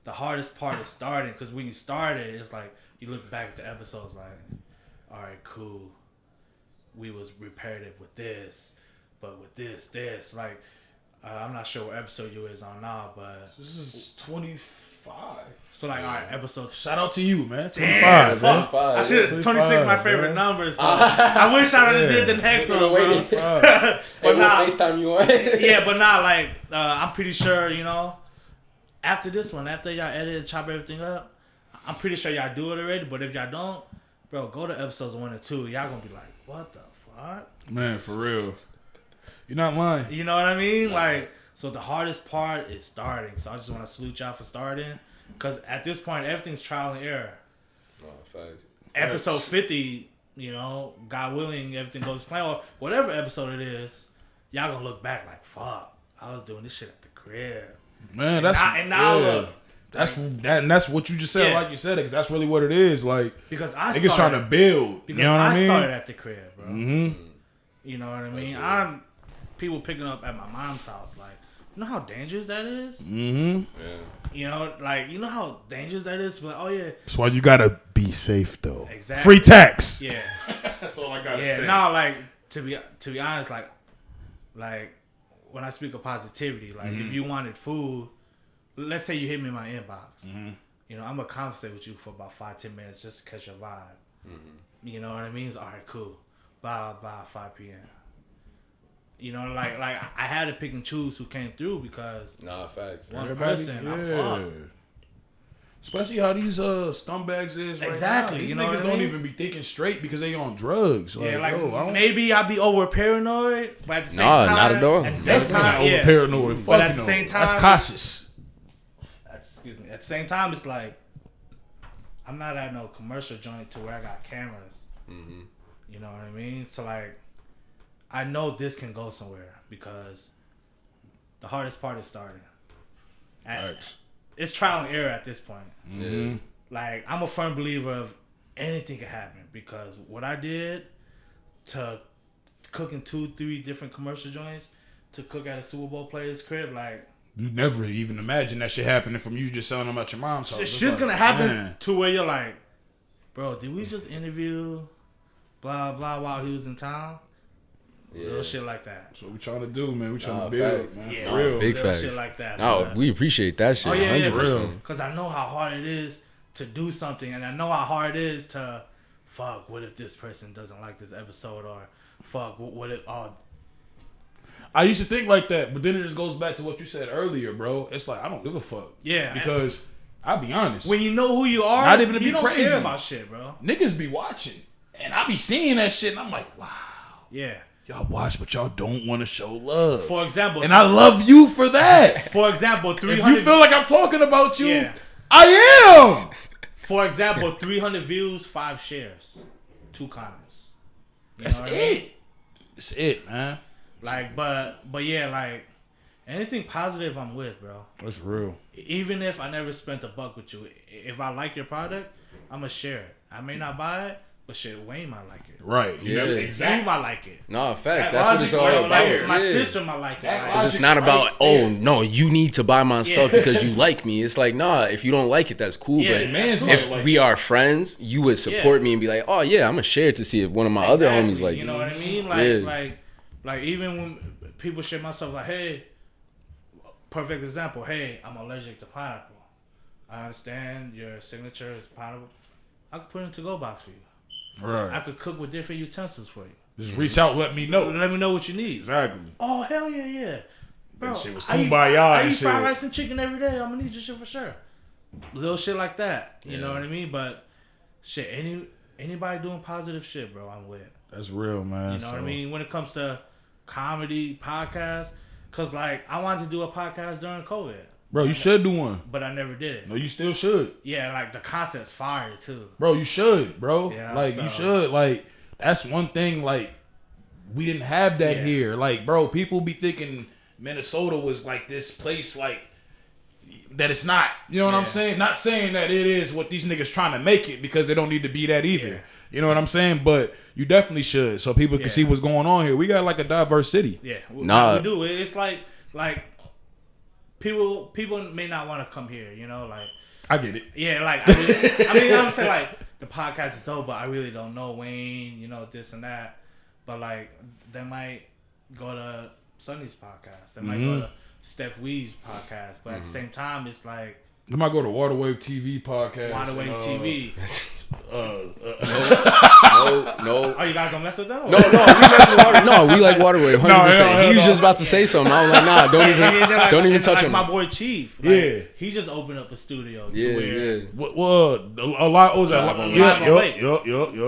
The hardest part is starting. Because when you start it, it's like you look back at the episodes like, all right, cool. We was repetitive with this, but with this, like, I'm not sure what episode you is on now, but this is 25. So like, all right, episode. Shout out to you, man. 25, man. 25. I should 26 my favorite number. So I wish I would have did the next one, bro. But now FaceTime you on. Yeah, but now like I'm pretty sure, you know, after this one, after y'all edit and chop everything up, I'm pretty sure y'all do it already. But if y'all don't, bro, go to episodes 1 and 2. Y'all gonna be like, what the fuck? Man, for real. You're not lying. You know what I mean? Like, so the hardest part is starting. So I just want to salute y'all for starting. Because at this point, everything's trial and error. Oh, facts. Episode 50, you know, God willing, everything goes plan. Or whatever episode it is, y'all gonna look back like, fuck, I was doing this shit at the crib. Man, that's... Now look. That's what you just said, like you said it, because that's really what it is. Like, because I niggas trying to build. Because you know what I mean? started at the crib, bro. Mm-hmm. You know what I mean? People picking up at my mom's house, like, you know how dangerous that is? Mm-hmm. Yeah. You know, like, you know how dangerous that is? Like, oh, yeah. That's why you gotta be safe, though. Exactly. Free tax. Yeah. That's all I gotta say. Yeah, now, like, to be honest, like, when I speak of positivity, like, if you wanted food, let's say you hit me in my inbox. You know, I'm gonna conversate with you for about 5-10 minutes just to catch your vibe. You know what I mean? It's all right, cool. Bye, 5 p.m. You know, like I had to pick and choose who came through because facts. One person, I'm fucked. Especially how these scumbags is right exactly. Now. These you know niggas don't even be thinking straight because they on drugs. Like, maybe I be over paranoid, but at the same time, not at all. At the same time, over paranoid. But at the same time, that's cautious. Excuse me. At the same time, it's like I'm not at no commercial joint to where I got cameras. You know what I mean? So like, I know this can go somewhere because the hardest part is starting. It's trial and error at this point. Like, I'm a firm believer of anything can happen because what I did to cooking 2-3 different commercial joints to cook at a Super Bowl player's crib, like, you never even imagine that shit happening from you just selling them at your mom's house. Shit's gonna happen to where you're like, bro, did we just interview blah blah while he was in town. Yeah. Little shit like that. That's what we trying to do, man. We trying to build, facts. man. Yeah, for real. Big facts. Shit like that. Oh, we appreciate that shit. Oh yeah, 100%. Because I know how hard it is to do something, and I know how hard it is to, fuck, what if this person doesn't like this episode, or fuck, what if, I used to think like that, but then it just goes back to what you said earlier, bro. It's like, I don't give a fuck. Yeah. Because, I'll be honest. When you know who you are, not even to you be don't crazy care about shit, bro. Niggas be watching. And I be seeing that shit, and I'm like, wow. Yeah. Y'all watch, but y'all don't want to show love. For example. And I love you for that. For example, 300. If you feel like I'm talking about you, yeah. I am. For example, 300 views, 5 shares, 2 comments. That's it. It's it, man. Like, but yeah, like, anything positive I'm with, bro. That's real. Even if I never spent $1 with you, if I like your product, I'm going to share it. I may not buy it, but shit, Wayne might like it. Right. Yeah. Exactly. You might like it. No, facts. That's what it's all about. Like, my sister might like it. Because it's not about, oh, no, you need to buy my stuff because you like me. It's like, nah, if you don't like it, that's cool. Yeah, but if we are friends, you would support me and be like, oh, yeah, I'm going to share it to see if one of my other homies like it. You know what I mean? Like even when people share my stuff, like, hey, perfect example, hey, I'm allergic to pineapple. I understand your signature is pineapple. I could put it in a to-go box for you. Right. I could cook with different utensils for you. Just reach out, let me know. Let me know what you need. Exactly. Oh, hell yeah. Bro, that shit was I eat fried rice and chicken every day. I'm gonna need your shit for sure. Little shit like that. You know what I mean? But shit, anybody doing positive shit, bro, I'm with. That's real, man. You know what I mean? When it comes to comedy, podcasts, because like I wanted to do a podcast during COVID. Bro, you should do one. But I never did it. No, you still should. Yeah, like the concept's fire too. Bro, you should, bro. Yeah, like you should. Like that's one thing. Like we didn't have that here. Like, bro, people be thinking Minnesota was like this place, like that it's not. You know what I'm saying? Not saying that it is what these niggas trying to make it, because they don't need to be that either. Yeah. You know what I'm saying? But you definitely should, so people can see what's going on here. We got like a diverse city. Yeah, we do. It's like people may not want to come here. You know, like I get it. Yeah, like I mean, I'm saying like the podcast is dope, but I really don't know Wayne. You know, this and that. But like they might go to Sonny's podcast. They might go to Steph Wee's podcast. But at the same time, it's like they might go to Waterwave TV podcast. Waterwave TV. No. Oh, you guys don't mess with them? No, we like Waterwave. 100%. He was just about to say something. I was like, nah, don't even touch him. My boy Chief. Like, he just opened up a studio. Well, a lot.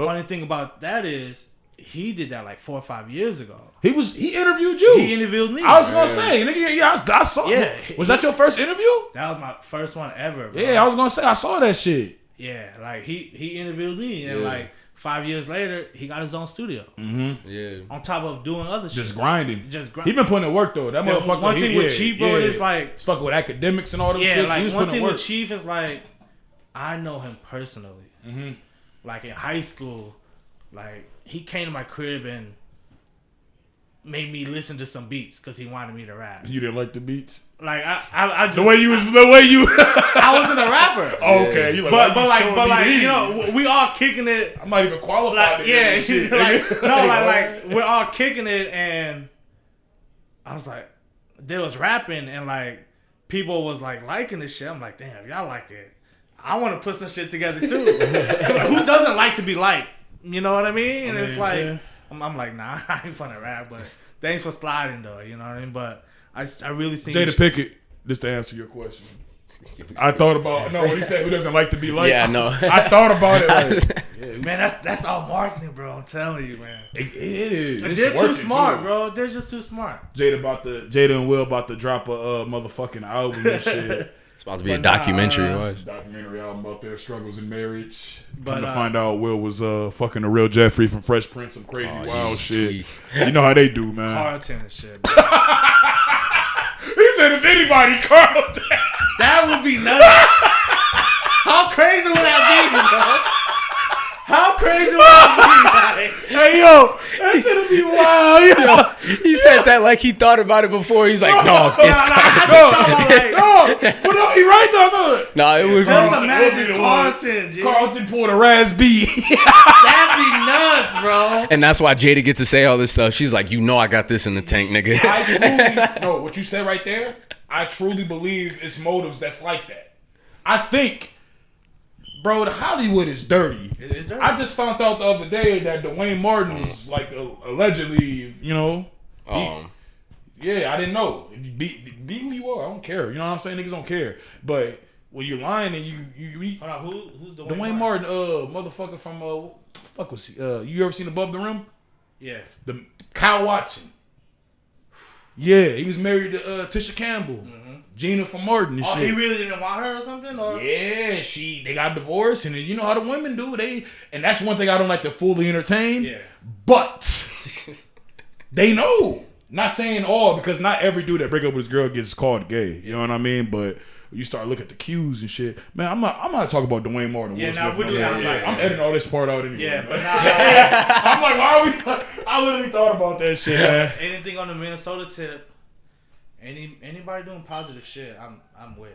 Funny thing about that is, he did that like 4 or 5 years ago. He interviewed you. He interviewed me. I was gonna say, nigga, I saw. Yeah. Was that your first interview? That was my first one ever, bro. Yeah, I was gonna say I saw that shit. Yeah, like he interviewed me, and like 5 years later, he got his own studio. Mm-hmm. Yeah. On top of doing other shit. Just grinding. He been putting in work though. That motherfucker. One thing with Chief, bro, is like it's fucking with academics and all them shit. Like one thing with Chief is like, I know him personally. Mm-hmm. Like in high school, like he came to my crib and made me listen to some beats because he wanted me to rap. You didn't like the beats? Like I just the way you I wasn't a rapper. Oh, okay. You like, but like you know, we all kicking it. I'm not even qualified. Like, yeah, shit. like we're all kicking it, and I was like, they was rapping, and like people was like liking this shit. I'm like, damn, if y'all like it, I want to put some shit together too. Who doesn't like to be liked? You know what I mean? And it's like, I'm like, nah, I ain't finna rap, but thanks for sliding though. You know what I mean? But I really seen Jada Pickett, just to answer your question. I thought about when he said who doesn't like to be liked. Yeah, no. I thought about it. Like, man, that's all marketing, bro. I'm telling you, man. It is. They're too smart, bro. They're just too smart. Jada and Will about to drop a motherfucking album and shit. It's about to be a documentary. Documentary album about their struggles in marriage. Come to find out, Will was fucking the real Jeffrey from Fresh Prince. Some crazy wild shit. You know how they do, man. Carlton and shit, bro. He said if anybody, Carlton. That would be nuts. How crazy would that be, bro? How crazy would that be? Like, hey, yo. That shit'll be wild. Yo, he said that like he thought about it before. He's like, no, it's but no, he right though. No, it was just imagine Carlton. Carlton pulled a Raz B. That'd be nuts, bro. And that's why Jada gets to say all this stuff. She's like, I got this in the tank, nigga. No, what you said right there, I truly believe it's motives that's like that. I think, bro, the Hollywood is dirty. It is dirty. I just found out the other day that Dwayne Martin was like allegedly, yeah, I didn't know. Be who you are. I don't care. You know what I'm saying? Niggas don't care. But when you're lying and you hold on, who's Dwayne Martin? Motherfucker from fuck was he? You ever seen Above the Rim? Yeah. The Kyle Watson. Yeah, he was married to Tisha Campbell. Gina from Martin and shit. He really didn't want her or something? Or? Yeah, they got divorced, and you know how the women do. And that's one thing I don't like to fully entertain. Yeah. But they know. Not saying all, because not every dude that break up with his girl gets called gay. You know what I mean? But you start looking at the cues and shit. Man, I'm not talking about Dwayne Martin. Yeah, now we do that. I'm editing all this part out anyway. Yeah, man. but now I'm like, why are we? I literally thought about that shit, man. Anything on the Minnesota tip? Anybody doing positive shit, I'm with.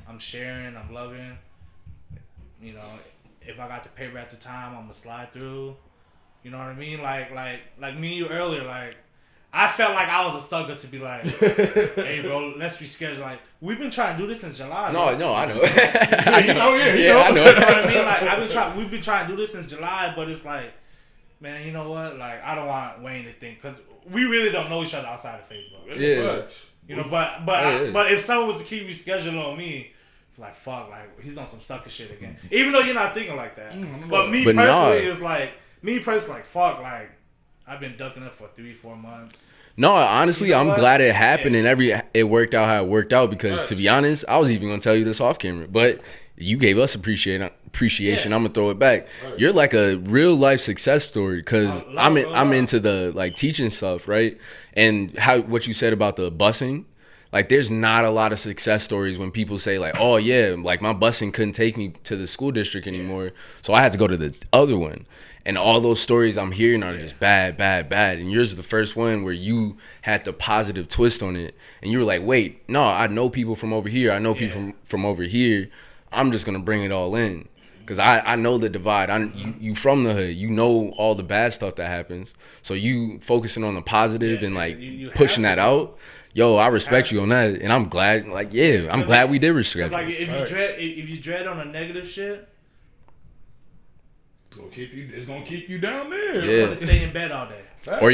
I'm sharing. I'm loving. You know, if I got the paper at the time, I'm gonna slide through. You know what I mean? Like me and you earlier. Like, I felt like I was a sucker to be like, hey, bro, let's reschedule. Like, we've been trying to do this since July. No, I know. I know. I know. You know what I mean? Like, we've been trying to do this since July, but it's like, man, you know what? Like, I don't want Wayne to think, because we really don't know each other outside of Facebook. Yeah. You know, but if someone was to keep rescheduling on me, like, fuck, like, he's on some sucker shit again. Even though you're not thinking like that. But me personally, it's like, fuck, like, I've been ducking it for 3-4 months. No, honestly, I'm glad it happened and it worked out how it worked out, because to be honest, I was even gonna tell you this off camera, but you gave us appreciation. I'm gonna throw it back. You're like a real life success story, because I'm into the like teaching stuff, right? And what you said about the busing, like, there's not a lot of success stories when people say like, oh yeah, like my busing couldn't take me to the school district anymore, so I had to go to the other one. And all those stories I'm hearing are just bad. And yours is the first one where you had the positive twist on it. And you were like, wait, no, I know people from over here. I know people from over here. I'm just going to bring it all in. Because I know the divide. You from the hood. You know all the bad stuff that happens. So you focusing on the positive and like you pushing that out. Yo, I respect you on that. And I'm glad, like, I'm glad we did reschedule. Like, if you dread on the negative shit, it's gonna keep you down there. You're gonna stay in bed all day.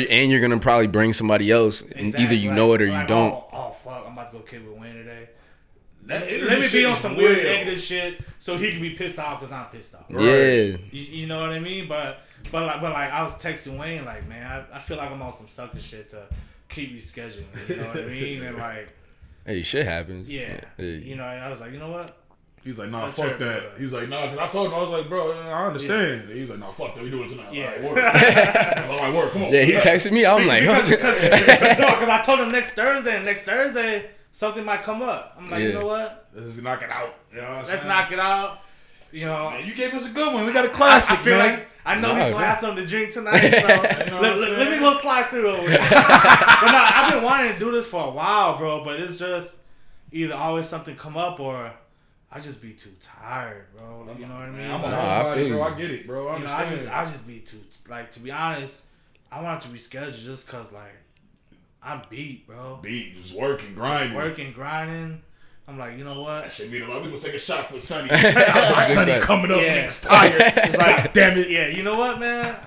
And you're gonna probably bring somebody else, and either you know it or you don't. Oh fuck, I'm about to go kick with Wayne today. Let me be on some weird negative shit so he can be pissed off because I'm pissed off. Yeah. You know what I mean? But like I was texting Wayne like, man, I feel like I'm on some sucker shit to keep rescheduling. You know what I mean? And like, hey, shit happens. Yeah. You know, I was like, you know what? He's like, nah, fuck that. He's like, nah, because I told him, I was like, bro, I understand. Yeah. He's like, nah, fuck that. We doing it tonight. Yeah. All right, work. I was like, all right, work. Come on. Yeah, he texted me. I'm like, because I told him next Thursday, something might come up. I'm like, you know what? Let's knock it out. You know what I'm saying? Let's knock it out. You know, man, you gave us a good one. We got a classic, I feel man. like I know he's gonna have something to drink tonight, so let me go slide through over there. But no, I've been wanting to do this for a while, bro. But it's just either always something come up or I just be too tired, bro. Like, you know what I mean? I feel you. Bro. I get it, bro. I just be too, like, to be honest, I wanted to reschedule just cause like I'm beat, bro. Just working, grinding. I'm like, you know what? That shit mean a lot. We gonna take a shot for Sonny. Sonny coming up and he was tired. It's like, damn it. Yeah, you know what, man?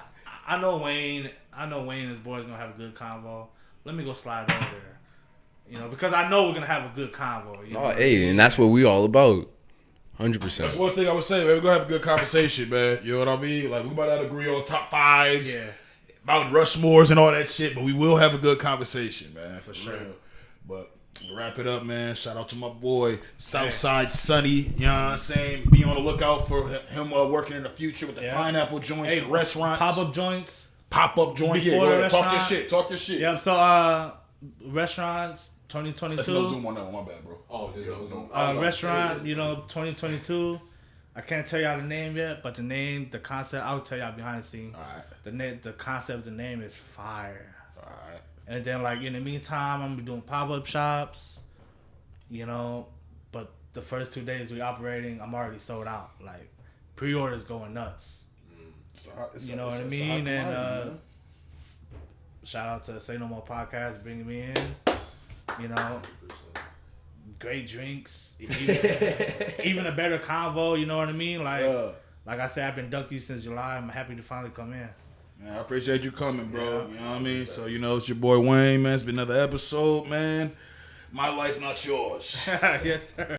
I know Wayne and his boys gonna have a good convo. Let me go slide over there. You know, because I know we're gonna have a good convo. You know? Hey, and that's what we all about. 100%. That's one thing I would say, man. We're gonna have a good conversation, man. You know what I mean? Like, we might not agree on top fives, Mount Rushmores and all that shit, but we will have a good conversation, man. For sure. But to wrap it up, man. Shout out to my boy Southside Sonny. You know what I'm saying? Be on the lookout for him working in the future with the pineapple joints, the restaurants, pop-up joints. Yeah, talk your shit. Yeah. So restaurants 2022. That's no Zoom on that one. My bad, bro. Restaurant, 2022. I can't tell y'all the name yet, but the concept, I'll tell y'all behind the scenes. All right. The concept, the name is fire. All right. And then, like, in the meantime, I'm doing pop-up shops, you know. But the first 2 days we operating, I'm already sold out. Like, pre-orders going nuts. You know what I mean? And shout out to Saynomo podcast bringing me in. You know, great drinks, even a better convo. You know what I mean? Like I said, I've been ducking you since July. I'm happy to finally come in. Man, I appreciate you coming, bro. Yeah, you know what I mean? So, you know, it's your boy Wayne, man. It's been another episode, man. My life, not yours. Yes, sir.